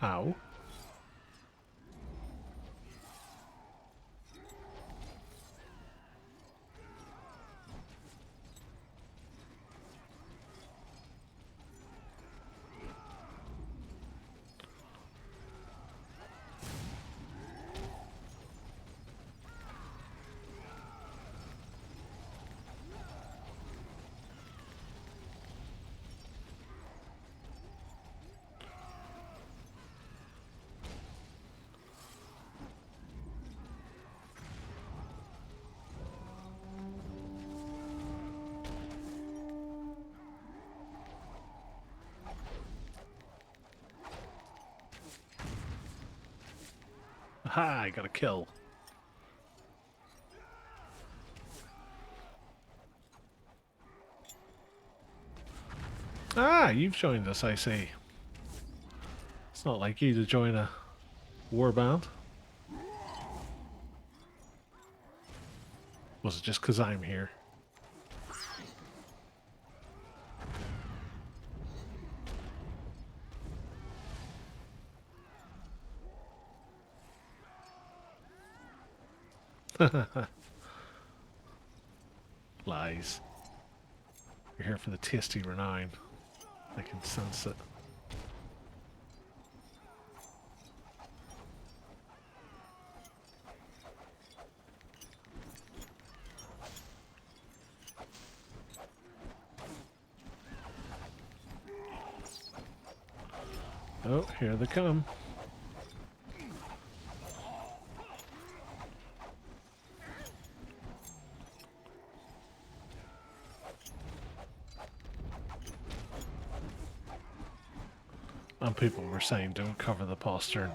Ow. Aha, I got a kill. Ah, you've joined us, I see. It's not like you to join a warband. Was it just because I'm here? Lies. You're here for the tasty renown. I can sense it. Oh, here they come. And people were saying don't cover the postern.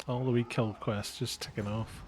All the wee kill quests just ticking off.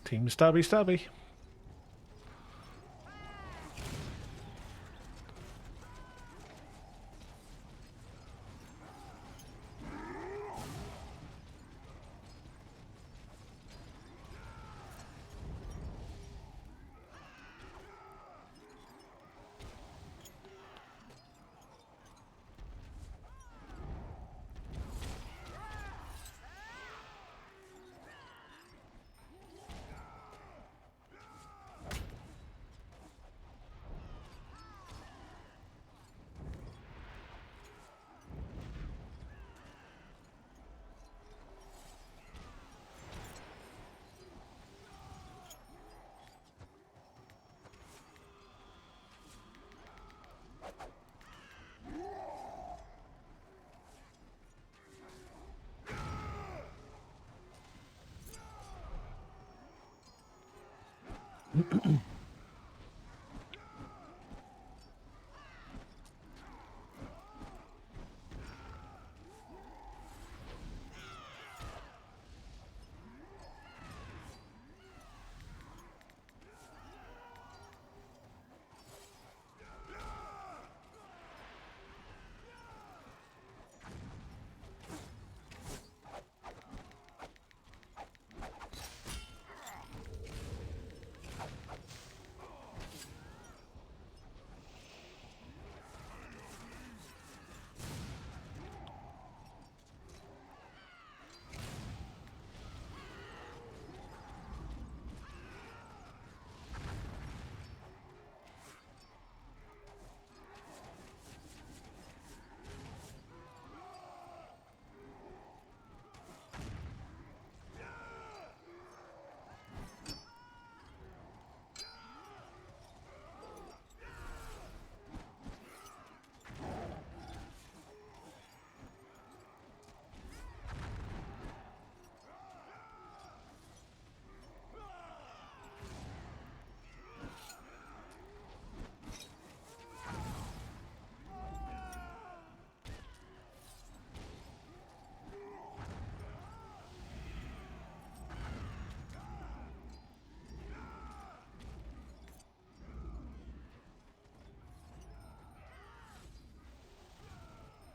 Team stabby stabby.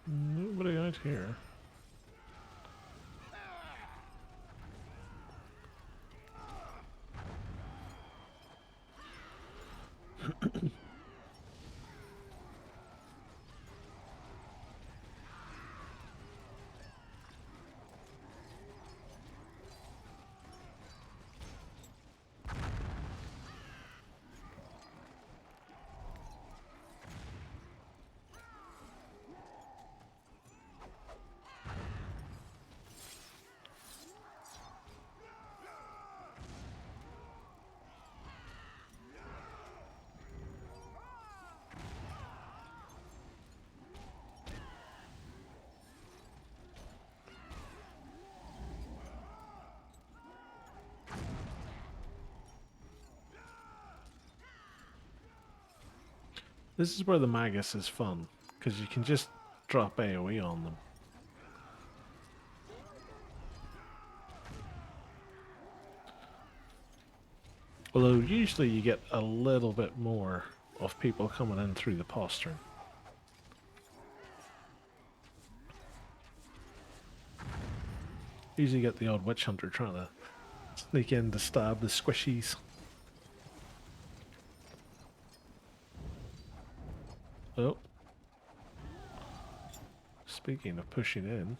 Nobody out here. This is where the Magus is fun, because you can just drop AoE on them. Although usually you get a little bit more of people coming in through the postern. Usually get the odd witch hunter trying to Sneak in to stab the squishies. Oh. Speaking of pushing in.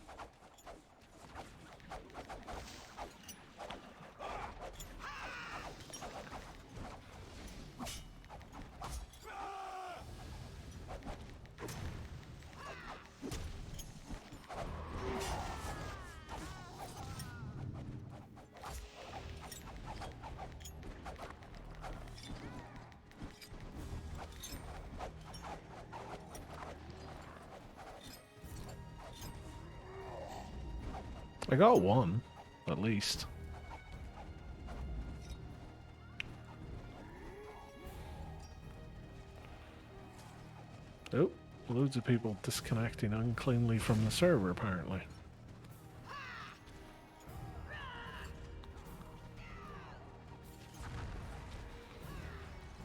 I got one, at least. Oh, loads of people disconnecting uncleanly from the server, apparently.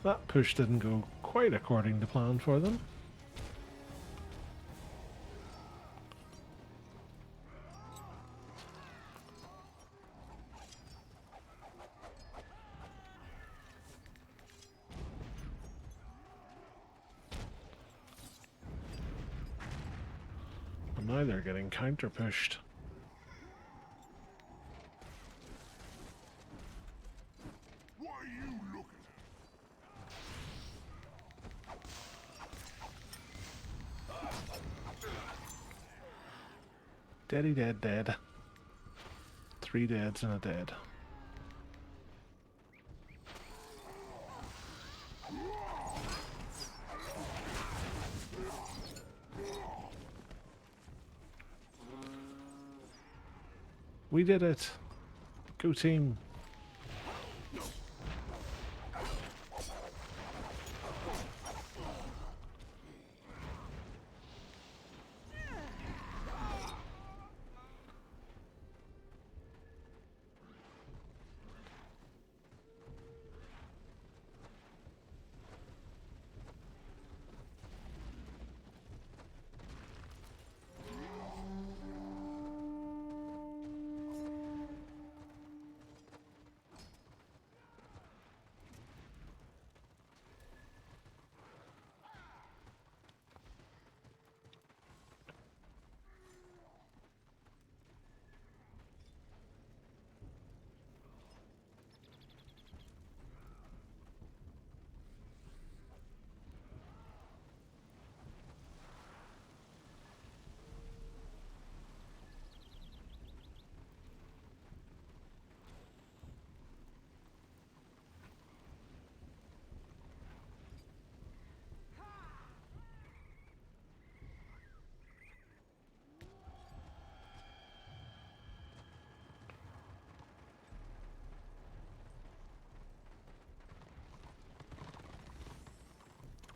That push didn't go quite according to plan for them. And now they're getting counter-pushed. What are you looking Deady dead dead. 3 deads and a dead. We did it! Go team!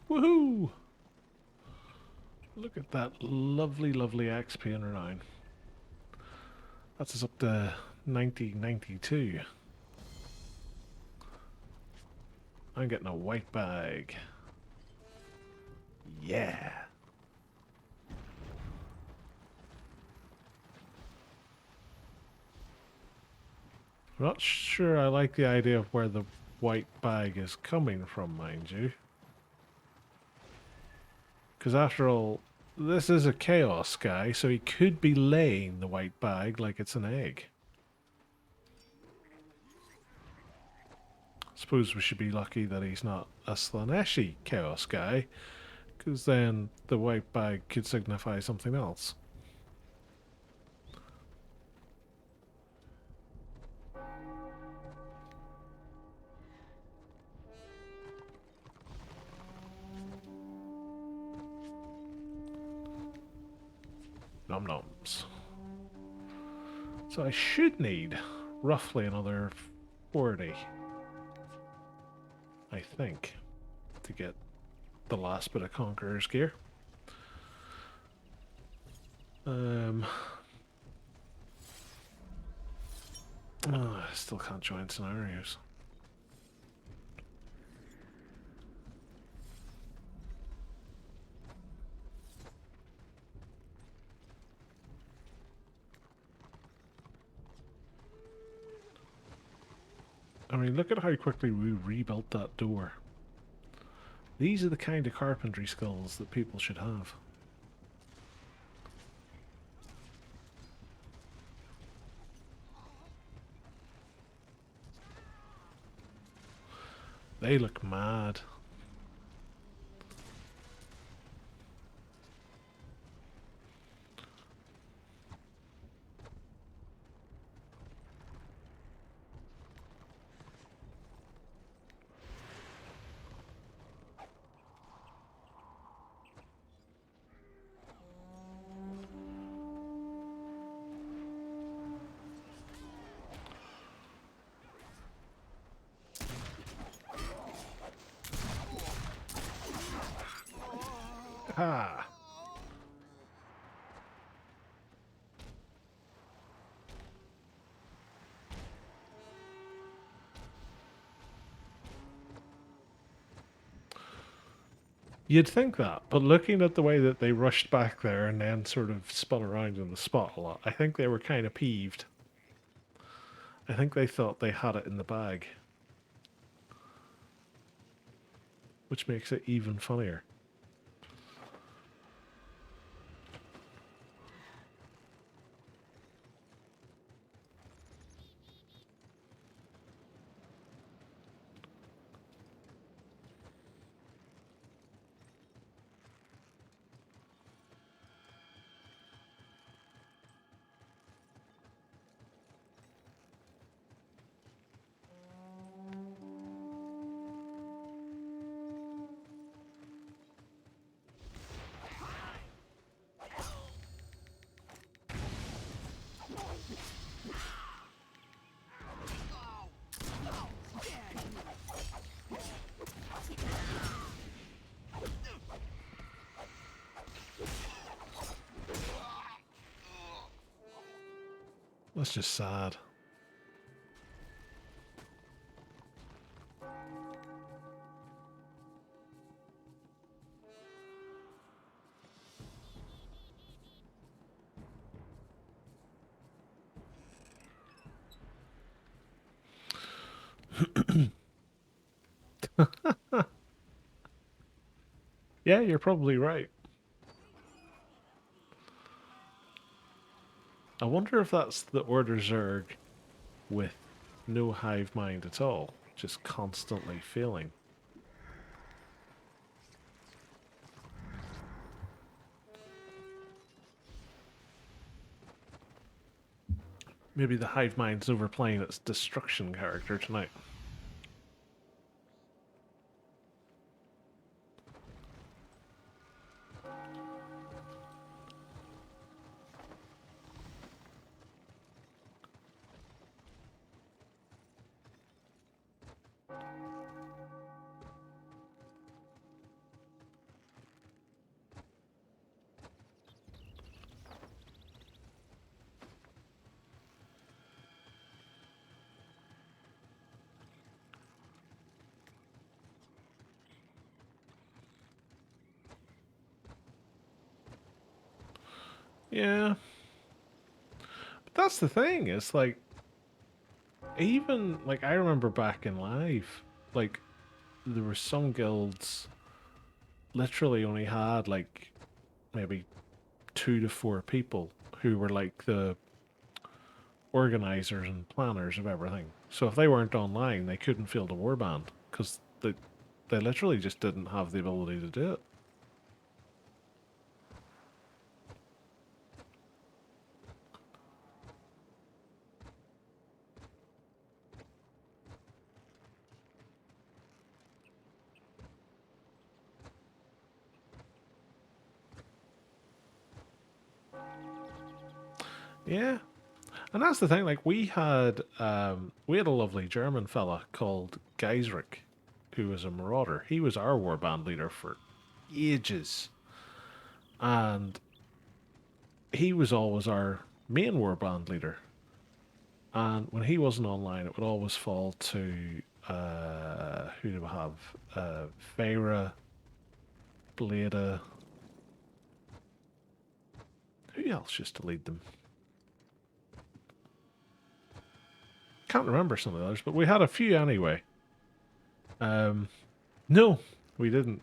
Woohoo! Look at that lovely, lovely XP in renown. That's us up to 9092. I'm getting a white bag. Yeah! I'm not sure I like the idea of where the white bag is coming from, mind you. Because after all, this is a chaos guy, so he could be laying the white bag like it's an egg. Suppose we should be lucky that he's not a Slaneshi chaos guy, because then the white bag could signify something else. Nom noms. So I should need roughly another 40, I think, to get the last bit of Conqueror's gear. I still can't join scenarios. I mean, look at how quickly we rebuilt that door. These are the kind of carpentry skills that people should have. They look mad. Ha! You'd think that, but looking at the way that they rushed back there and then sort of spun around in the spot a lot, I think they were kind of peeved. I think they thought they had it in the bag. Which makes it even funnier. That's just sad. Yeah, you're probably right. I wonder if that's the Order Zerg with no hive mind at all, just constantly failing. Maybe the hive mind's overplaying its destruction character tonight. Yeah. But that's the thing, it's like, even, like, I remember back in live, like, there were some guilds literally only had, like, maybe 2 to 4 people who were, like, the organizers and planners of everything. So if they weren't online, they couldn't field a warband, because they literally just didn't have the ability to do it. Yeah. And that's the thing, like we had a lovely German fella called Geisrick, who was a marauder. He was our warband leader for ages. And he was always our main warband leader. And when he wasn't online, it would always fall to who do we have? Feyre, Bleda. Who else used to lead them? can't remember some of the others, but we had a few anyway. No, we didn't.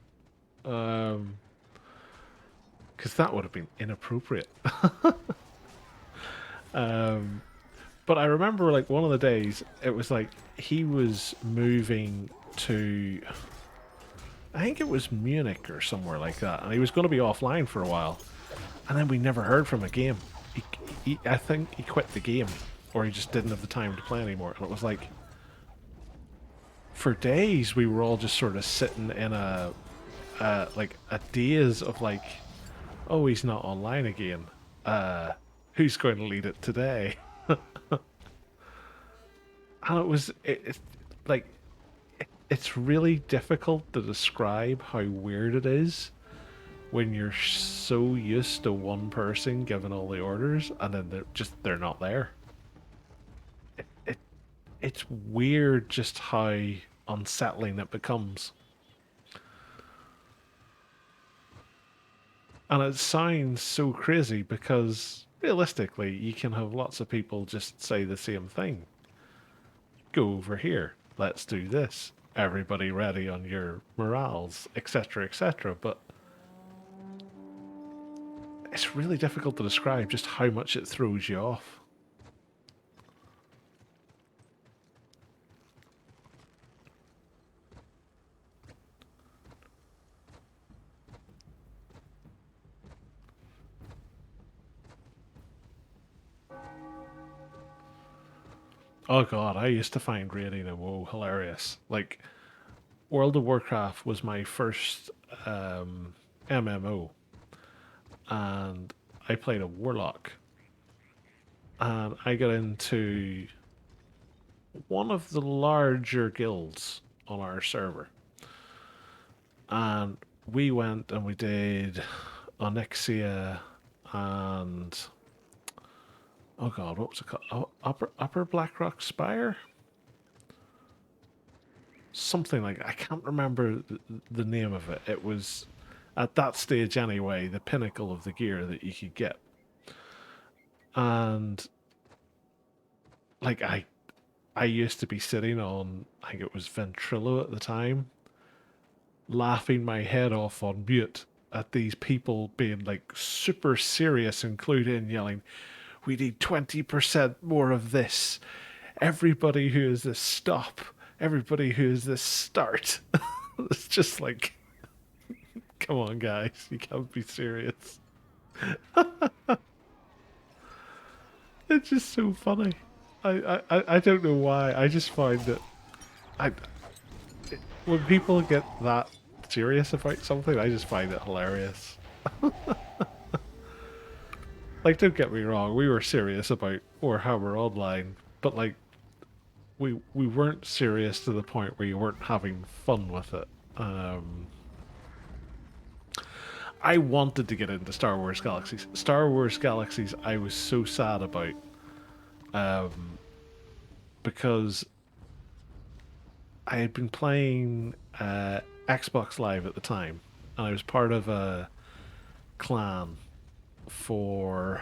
Because that would have been inappropriate. But I remember, like, one of the days, it was like he was moving to, I think it was Munich or somewhere like that, and he was going to be offline for a while, and then we never heard from him again. I think he quit the game, or he just didn't have the time to play anymore, and it was like, for days we were all just sort of sitting in like a daze of like, oh, he's not online again. Who's going to lead it today? And it's like, it's really difficult to describe how weird it is when you're so used to one person giving all the orders and then they're not there. It's weird just how unsettling it becomes. And it sounds so crazy because realistically you can have lots of people just say the same thing. Go over here, let's do this, everybody ready on your morales, etc, etc, but it's really difficult to describe just how much it throws you off. Oh god, I used to find raiding a WoW hilarious. Like, World of Warcraft was my first MMO, and I played a warlock, and I got into one of the larger guilds on our server, and we went and we did Onyxia and, oh god, what was it called? Oh, Upper Blackrock Spire? Something like that. I can't remember the name of it. It was, at that stage anyway, the pinnacle of the gear that you could get. And like I used to be sitting on, I think it was Ventrilo at the time, laughing my head off on mute at these people being like super serious, including yelling, "We need 20% more of this. Everybody who is this stop. Everybody who is this start." It's just like, come on, guys, you can't be serious. It's just so funny. I don't know why. I just find it. I when people get that serious about something, I just find it hilarious. Like, don't get me wrong, we were serious about Warhammer Online, but like, we weren't serious to the point where you weren't having fun with it. I wanted to get into Star Wars Galaxies. Star Wars Galaxies, I was so sad about, because I had been playing Xbox Live at the time, and I was part of a clan for,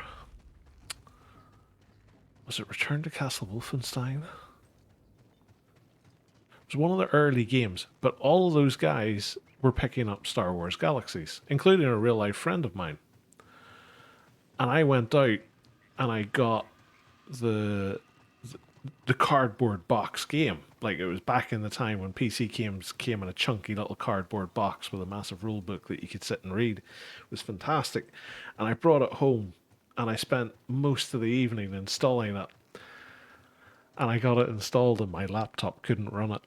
was it Return to Castle Wolfenstein? It was one of the early games, but all of those guys were picking up Star Wars Galaxies, including a real life friend of mine. And I went out and I got the cardboard box game. Like, it was back in the time when PC games came in a chunky little cardboard box with a massive rule book that you could sit and read. It was fantastic. And I brought it home and I spent most of the evening installing it. And I got it installed and my laptop couldn't run it.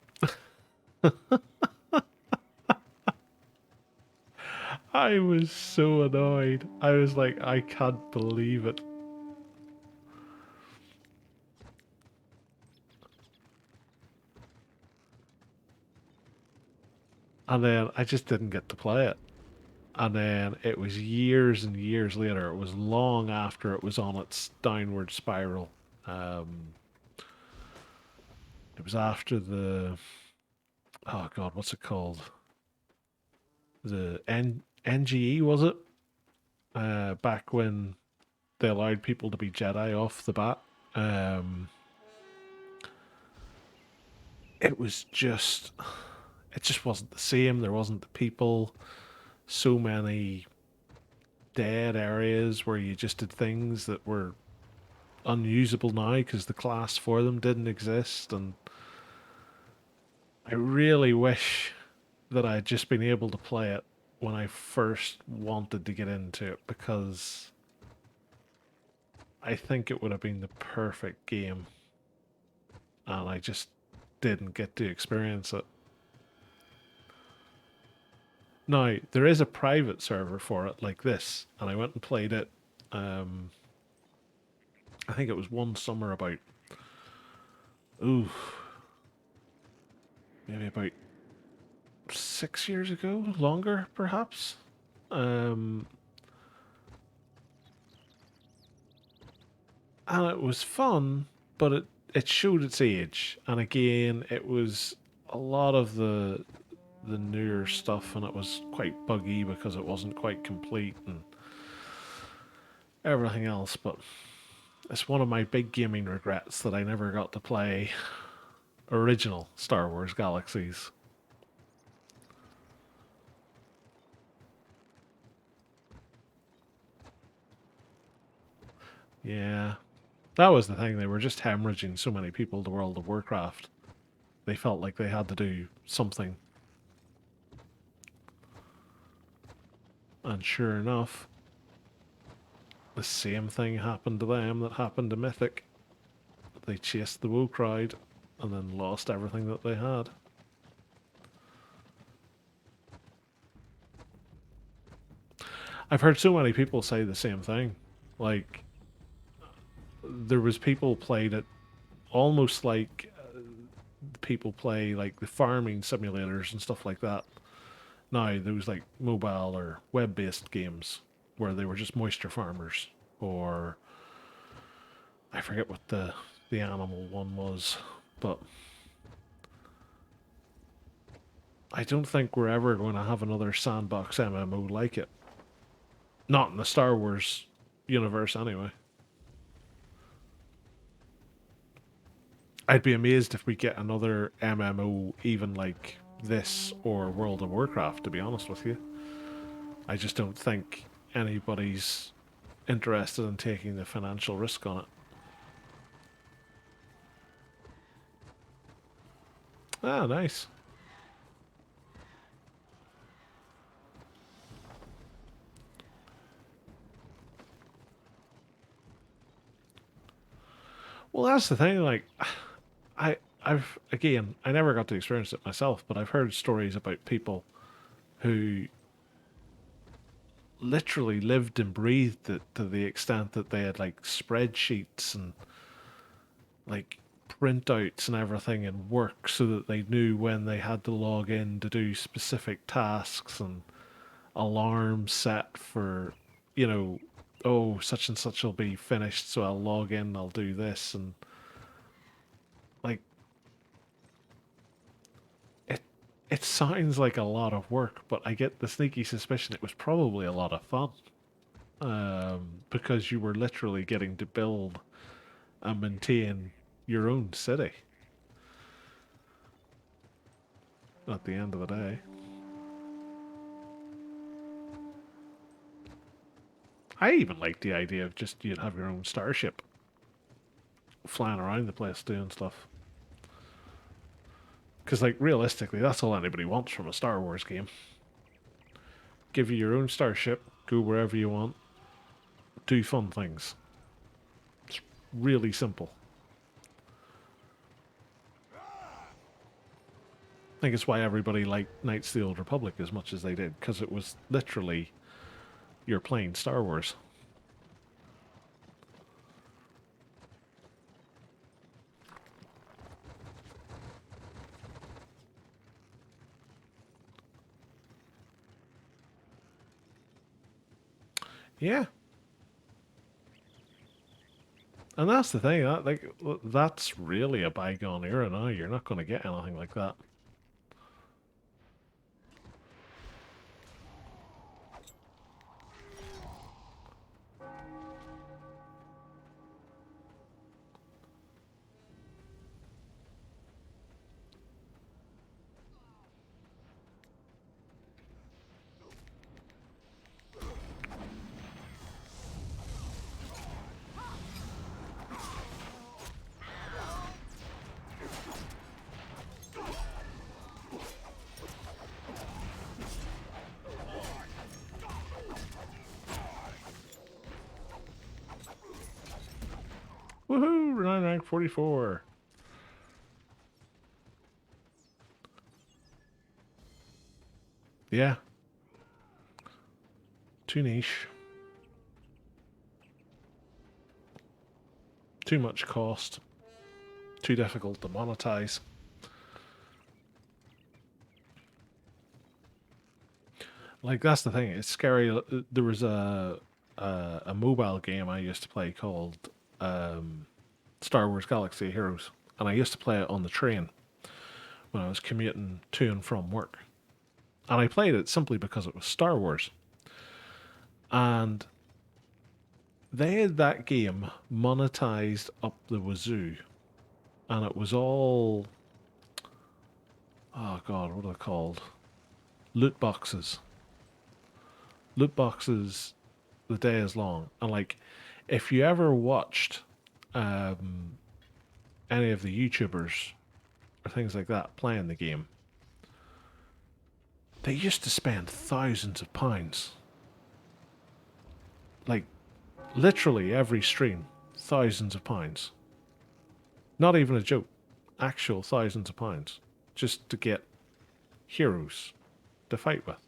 I was so annoyed. I was like, I can't believe it. And then I just didn't get to play it. And then it was years and years later. It was long after it was on its downward spiral. It was after the, oh god, what's it called? The NGE, was it? Back when they allowed people to be Jedi off the bat. it was just, it just wasn't the same. There wasn't the people. So many dead areas where you just did things that were unusable now because the class for them didn't exist. And I really wish that I had just been able to play it when I first wanted to get into it, because I think it would have been the perfect game, and I just didn't get to experience it. Now, there is a private server for it like this, and I went and played it. Um, I think it was one summer about, ooh, maybe about 6 years ago, longer perhaps. Um, and it was fun, but it showed its age. And again, it was a lot of the newer stuff, and it was quite buggy because it wasn't quite complete and everything else. But it's one of my big gaming regrets that I never got to play original Star Wars Galaxies. Yeah, that was the thing. They were just hemorrhaging so many people to World of Warcraft. They felt like they had to do something. And sure enough, the same thing happened to them that happened to Mythic. They chased the woe crowd and then lost everything that they had. I've heard so many people say the same thing. Like, there was people played it almost like people play like the farming simulators and stuff like that. Now, there was like mobile or web-based games where they were just moisture farmers, or I forget what the animal one was, but I don't think we're ever going to have another sandbox MMO like it. Not in the Star Wars universe, anyway. I'd be amazed if we get another MMO even like this or World of Warcraft, to be honest with you. I just don't think anybody's interested in taking the financial risk on it. Ah, nice. Well, that's the thing. Like, I never got to experience it myself, but I've heard stories about people who literally lived and breathed it to the extent that they had like spreadsheets and like printouts and everything in work so that they knew when they had to log in to do specific tasks, and alarms set for, you know, oh, such and such will be finished, so I'll log in, I'll do this. And like, it it sounds like a lot of work, but I get the sneaky suspicion it was probably a lot of fun, because you were literally getting to build and maintain your own city at the end of the day. I even like the idea of just you'd have your own starship flying around the place doing stuff. Because, like, realistically, that's all anybody wants from a Star Wars game. Give you your own starship, go wherever you want, do fun things. It's really simple. I think it's why everybody liked Knights of the Old Republic as much as they did, because it was literally you're playing Star Wars. Yeah. And that's the thing, that's really a bygone era now. You're not going to get anything like that. Super 9 rank 44. Yeah. Too niche. Too much cost. Too difficult to monetize. Like, that's the thing. It's scary. There was a mobile game I used to play called Star Wars Galaxy of Heroes, and I used to play it on the train when I was commuting to and from work. And I played it simply because it was Star Wars. And they had that game monetized up the wazoo. And it was all... Oh god, what are they called? Loot boxes. Loot boxes the day is long. And like, if you ever watched any of the YouTubers or things like that playing the game, they used to spend thousands of pounds. Like, literally every stream, thousands of pounds. Not even a joke. Actual thousands of pounds. Just to get heroes to fight with.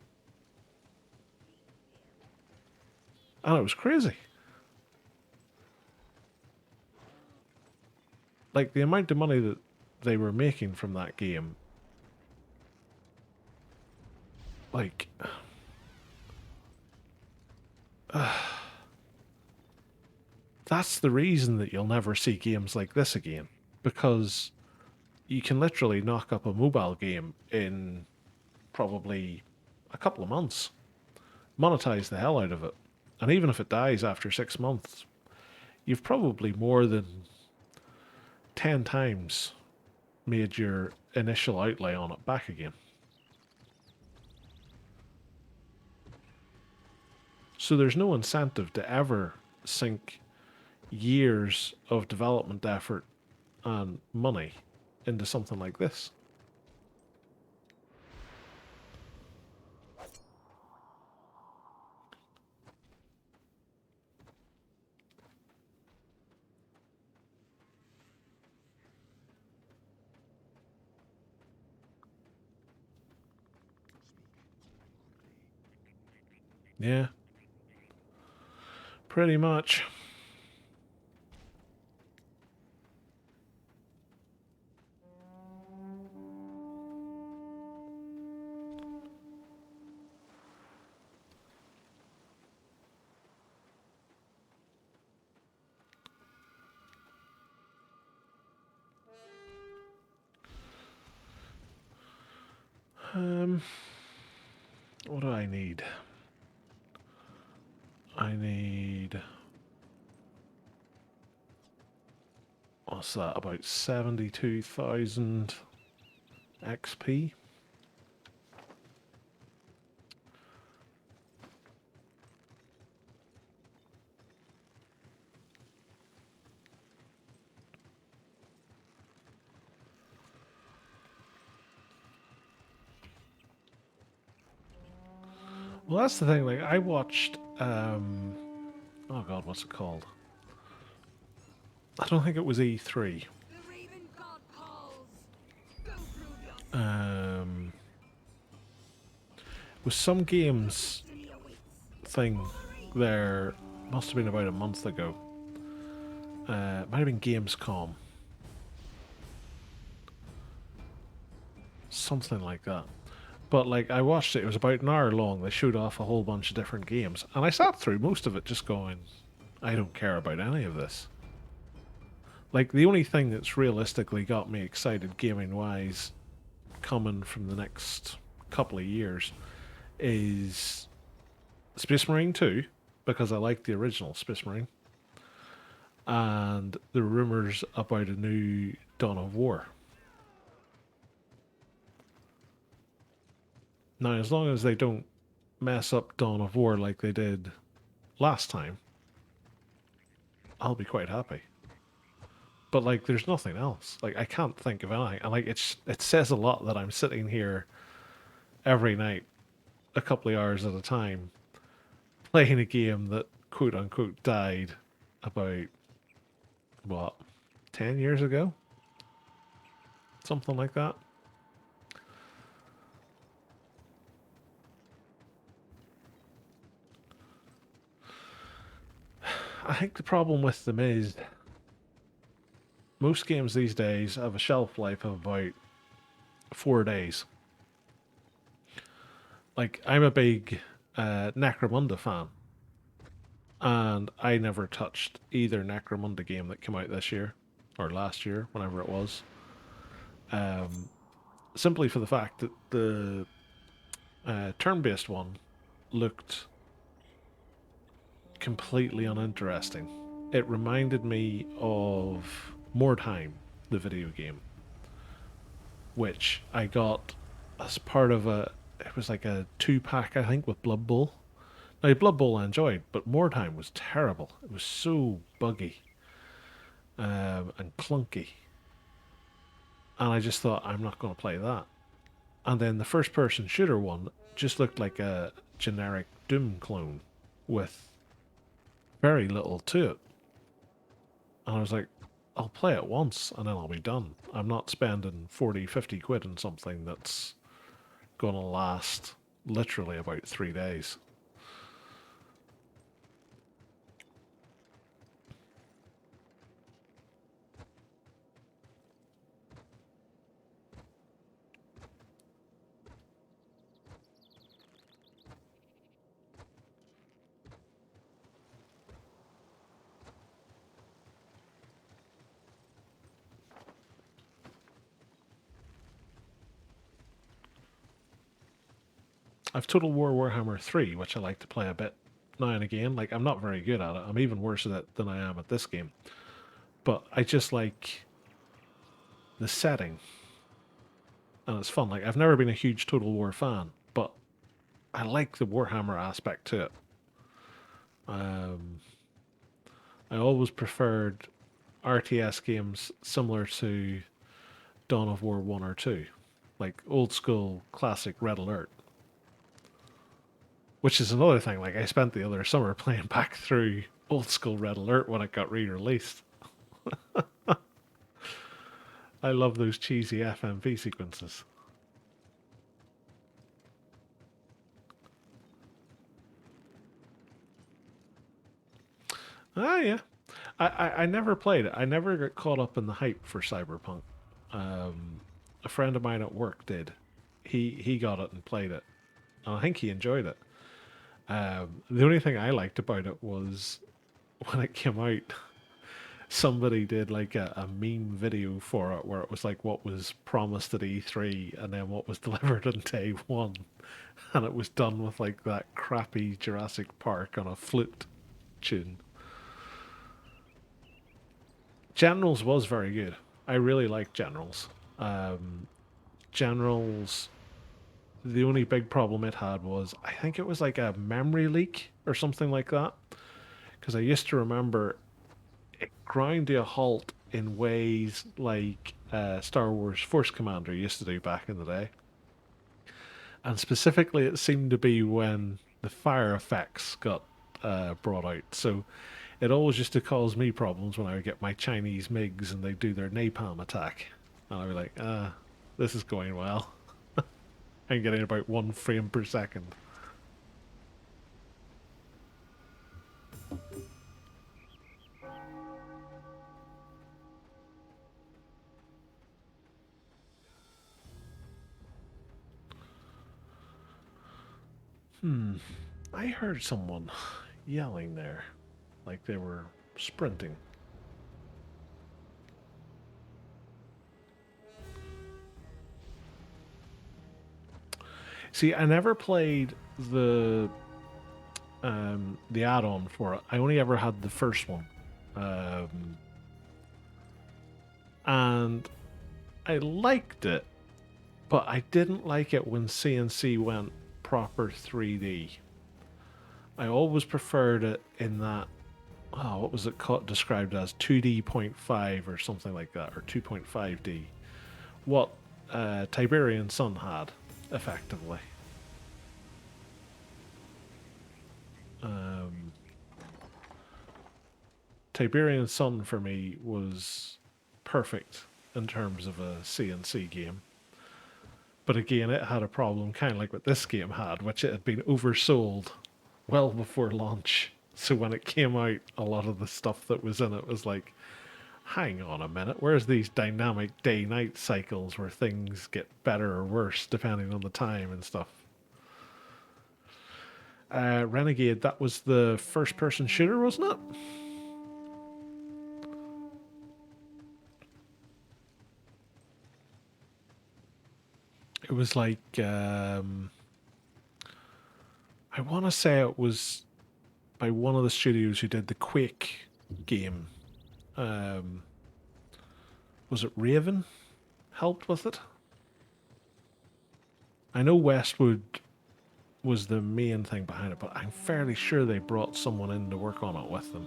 And it was crazy. Like, the amount of money that they were making from that game. Like... that's the reason that you'll never see games like this again. Because you can literally knock up a mobile game in probably a couple of months. Monetize the hell out of it. And even if it dies after 6 months, you've probably more than 10 times made your initial outlay on it back again. So there's no incentive to ever sink years of development effort and money into something like this. Yeah. Pretty much. What do I need? I need... what's that? About 72,000 XP? Well, that's the thing, like, I watched, oh god, what's it called? I don't think it was E3. The Raven God calls. Go through your With some games destiny awaits. thing there, must have been about a month ago. Might have been Gamescom. Something like that. But like, I watched it, it was about an hour long. They showed off a whole bunch of different games. And I sat through most of it just going, I don't care about any of this. Like, the only thing that's realistically got me excited gaming-wise coming from the next couple of years is Space Marine 2, because I like the original Space Marine. And the rumours about a new Dawn of War. Now, as long as they don't mess up Dawn of War like they did last time, I'll be quite happy. But, like, there's nothing else. Like, I can't think of anything. And, like, it says a lot that I'm sitting here every night, a couple of hours at a time, playing a game that, quote-unquote, died about, what, 10 years ago. Something like that. I think the problem with them is most games these days have a shelf life of about 4 days. Like, I'm a big Necromunda fan, and I never touched either Necromunda game that came out this year or last year, whenever it was. Simply for the fact that the turn-based one looked completely uninteresting. It reminded me of Mordheim, the video game, which I got as part of it was like a 2-pack, I think, with Blood Bowl. Now, Blood Bowl I enjoyed, but Mordheim was terrible. It was so buggy and clunky. And I just thought, I'm not going to play that. And then the first-person shooter one just looked like a generic Doom clone with very little to it. And I was like, I'll play it once and then I'll be done. I'm not spending 40, 50 quid on something that's going to last literally about 3 days. I've Total War Warhammer 3, which I like to play a bit now and again. Like, I'm not very good at it. I'm even worse at it than I am at this game. But I just like the setting. And it's fun. Like, I've never been a huge Total War fan, but I like the Warhammer aspect to it. I always preferred RTS games similar to Dawn of War 1 or 2. Like, old school, classic Red Alert. Which is another thing, like, I spent the other summer playing back through old school Red Alert when it got re-released. I love those cheesy FMV sequences. Ah, yeah. I never played it. I never got caught up in the hype for Cyberpunk. A friend of mine at work did. He got it and played it. And I think he enjoyed it. The only thing I liked about it was when it came out, somebody did like a meme video for it where it was like what was promised at E3 and then what was delivered on day one. And it was done with like that crappy Jurassic Park on a flute tune. Generals was very good. I really liked Generals. Generals, the only big problem it had was I think it was like a memory leak or something like that. Because I used to remember it ground to a halt in ways like Star Wars Force Commander used to do back in the day. And specifically, it seemed to be when the fire effects got brought out. So it always used to cause me problems when I would get my Chinese MiGs and they do their napalm attack. And I'd be like, this is going well. I'm getting about 1 frame per second. I heard someone yelling there, like they were sprinting. See, I never played the add-on for it. I only ever had the first one, and I liked it, but I didn't like it when CNC went proper 3D. I always preferred it in that, oh, what was it called, described as 2D.5 or something like that, or 2.5D. What Tiberian Sun had, effectively. Tiberian Sun for me was perfect in terms of a CNC game. But again, it had a problem kind of like what this game had, which it had been oversold well before launch. So when it came out, a lot of the stuff that was in it was like, hang on a minute, where's these dynamic day-night cycles where things get better or worse depending on the time and stuff? Renegade, that was the first-person shooter, wasn't it? It was like, I want to say it was by one of the studios who did the Quake game. Um, was it Raven helped with it? I know Westwood was the main thing behind it, but I'm fairly sure they brought someone in to work on it with them.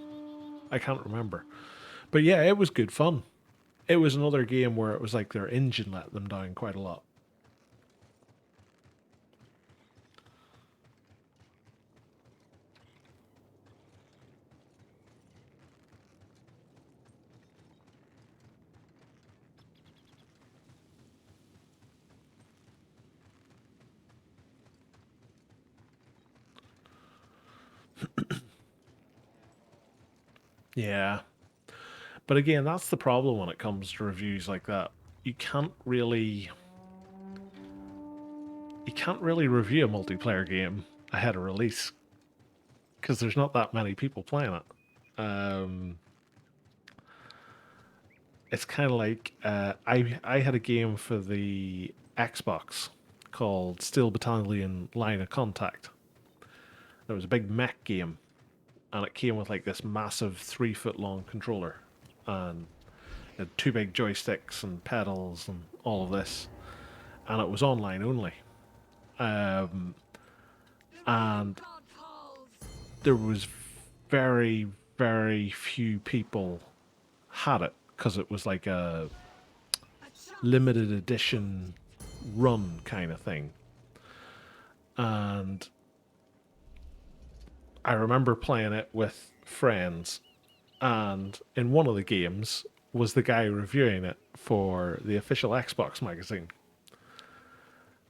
I can't remember. But yeah, it was good fun. It was another game where it was like their engine let them down quite a lot. Yeah. But again, that's the problem when it comes to reviews like that. You can't really review a multiplayer game ahead of release because there's not that many people playing it. It's kind of like I had a game for the Xbox called Steel Battalion Line of Contact. It was a big mech game, and it came with like this massive 3 foot long controller, and it had two big joysticks and pedals and all of this, and it was online only. Um, and there was very, very few people had it because it was like a limited edition run kind of thing. And I remember playing it with friends, and in one of the games was the guy reviewing it for the official Xbox magazine.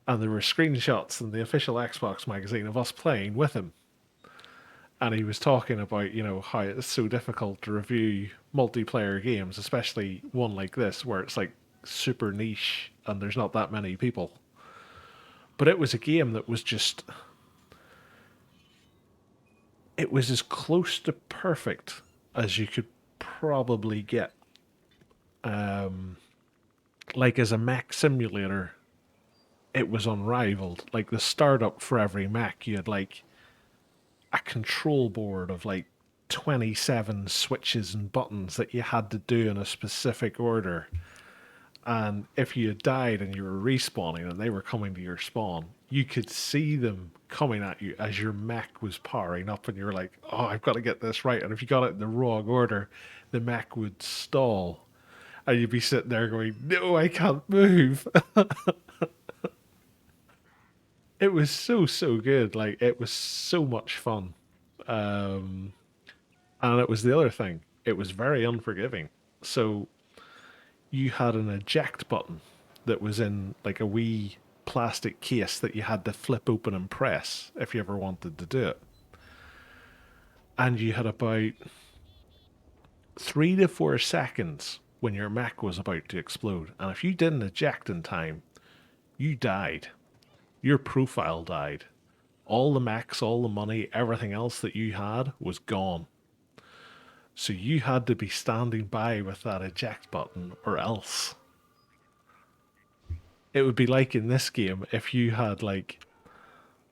And there were screenshots in the official Xbox magazine of us playing with him. And he was talking about, how it's so difficult to review multiplayer games, especially one like this where it's like super niche and there's not that many people. But it was a game that was just, it was as close to perfect as you could probably get. Like as a mech simulator, it was unrivaled. Like the startup for every mech, you had like a control board of like 27 switches and buttons that you had to do in a specific order. And if you died and you were respawning and they were coming to your spawn, you could see them coming at you as your mech was powering up, and you were like, oh, I've got to get this right. And if you got it in the wrong order, the mech would stall. And you'd be sitting there going, no, I can't move. It was so, so good. Like, it was so much fun. Um, and it was the other thing. It was very unforgiving. So you had an eject button that was in like a wee plastic case that you had to flip open and press if you ever wanted to do it. And you had about 3 to 4 seconds when your mech was about to explode. And if you didn't eject in time, you died. Your profile died. All the mechs, all the money, everything else that you had was gone. So you had to be standing by with that eject button, or else. It would be like in this game if you had like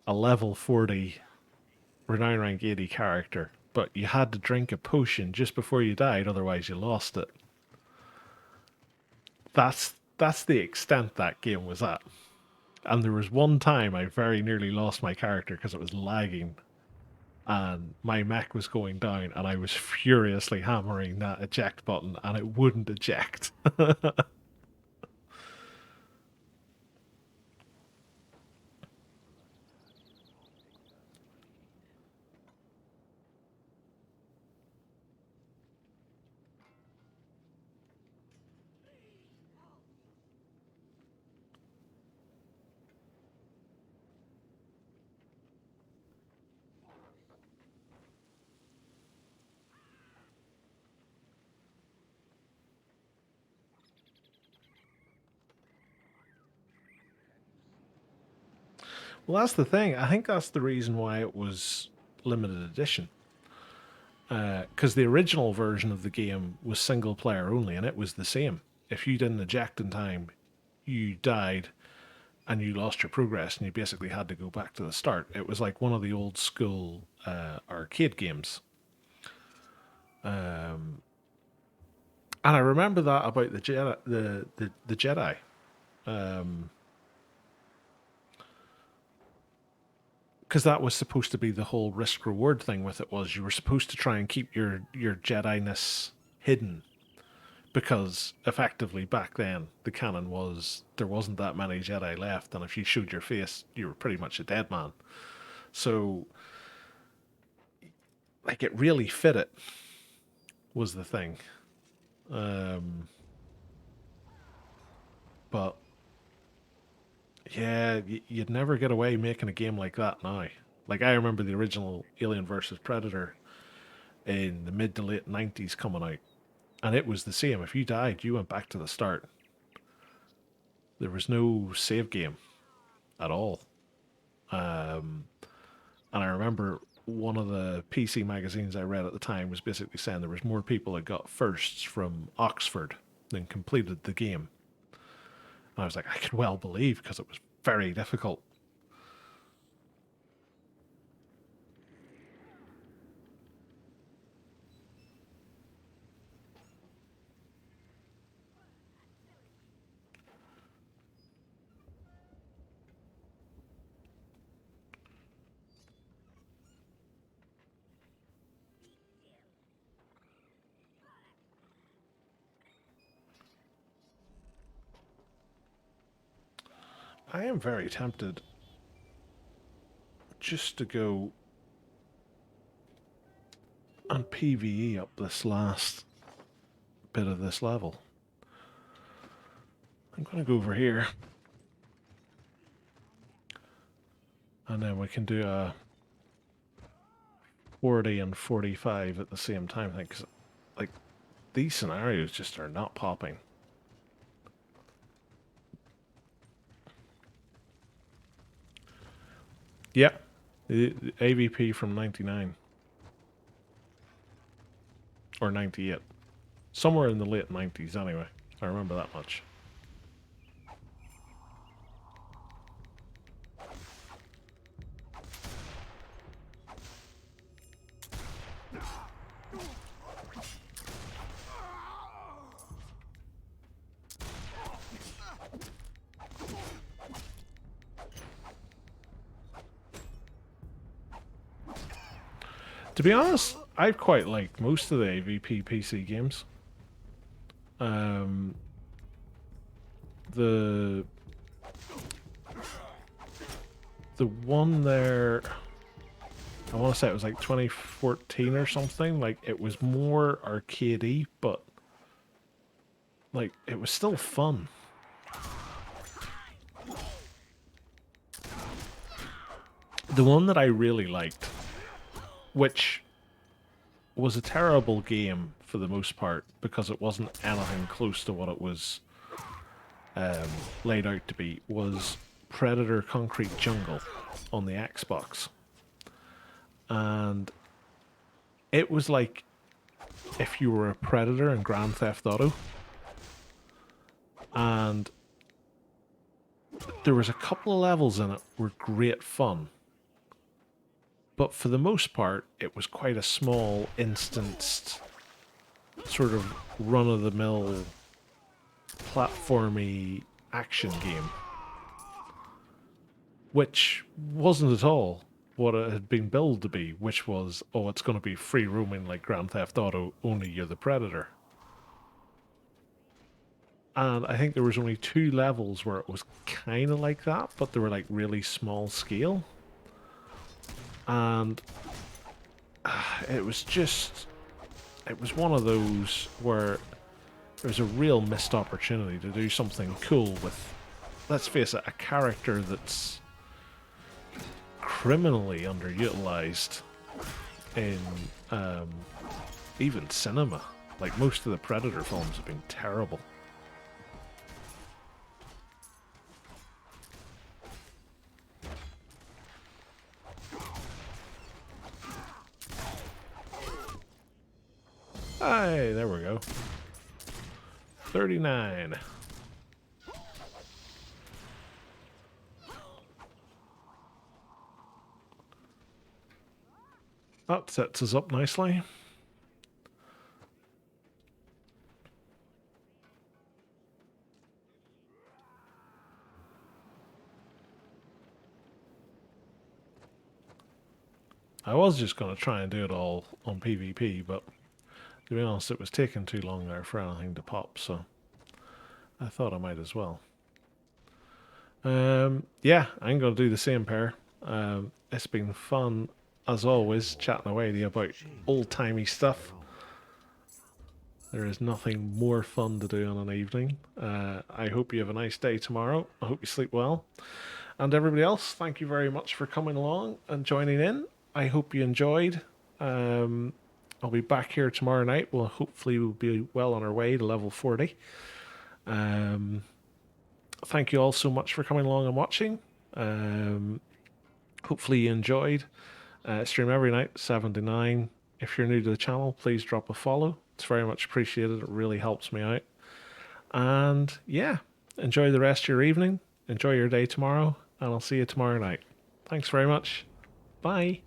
a level 40 renown rank 80 character, but you had to drink a potion just before you died, otherwise you lost it. That's the extent that game was at. And there was one time I very nearly lost my character because it was lagging and my mech was going down, and I was furiously hammering that eject button and it wouldn't eject. Well, that's the thing. I think that's the reason why it was limited edition. Because the original version of the game was single player only, and it was the same. If you didn't eject in time, you died and you lost your progress, and you basically had to go back to the start. It was like one of the old school arcade games. And I remember that about the Jedi, the Jedi. Because that was supposed to be the whole risk reward thing with it, was you were supposed to try and keep your Jedi-ness hidden, because effectively back then the canon was there wasn't that many Jedi left, and if you showed your face you were pretty much a dead man. So like it really fit it, was the thing. But yeah, you'd never get away making a game like that now. Like I remember the original Alien versus Predator in the mid to late 90s coming out, and it was the same. If you died, you went back to the start. There was no save game at all. And I remember one of the PC magazines I read at the time was basically saying there was more people that got firsts from Oxford than completed the game. And I was like, I could well believe, because it was very difficult. I am very tempted just to go and PvE up this last bit of this level. I'm going to go over here. And then we can do a 40 and 45 at the same time. Because, like, these scenarios just are not popping. Yeah, the AVP from 99. Or 98. Somewhere in the late 90s anyway. I remember that much. To be honest, I quite like most of the AVP PC games. The one there, I want to say it was like 2014 or something. Like it was more arcadey, but like it was still fun. The one that I really liked, which was a terrible game for the most part because it wasn't anything close to what it was laid out to be, was Predator Concrete Jungle on the Xbox. And it was like if you were a Predator in Grand Theft Auto. And there was a couple of levels in it were great fun. But for the most part, it was quite a small, instanced, sort of run-of-the-mill, platformy action game. Which wasn't at all what it had been billed to be, which was, oh, it's going to be free roaming like Grand Theft Auto, only you're the Predator. And I think there was only 2 levels where it was kind of like that, but they were like really small scale. And it was one of those where there's a real missed opportunity to do something cool with, let's face it, a character that's criminally underutilized in even cinema. Like most of the Predator films have been terrible. Hey, there we go. 39. That sets us up nicely. I was just going to try and do it all on PvP, but to be honest, it was taking too long there for anything to pop, so I thought I might as well. Yeah, I'm going to do the same pair. It's been fun, as always, chatting away to you about old-timey stuff. There is nothing more fun to do on an evening. I hope you have a nice day tomorrow. I hope you sleep well. And everybody else, thank you very much for coming along and joining in. I hope you enjoyed. I'll be back here tomorrow night. Well, hopefully we'll be well on our way to level 40. Thank you all so much for coming along and watching. Hopefully you enjoyed. Stream every night, 7 to 9. If you're new to the channel, please drop a follow. It's very much appreciated. It really helps me out. And yeah, enjoy the rest of your evening. Enjoy your day tomorrow. And I'll see you tomorrow night. Thanks very much. Bye.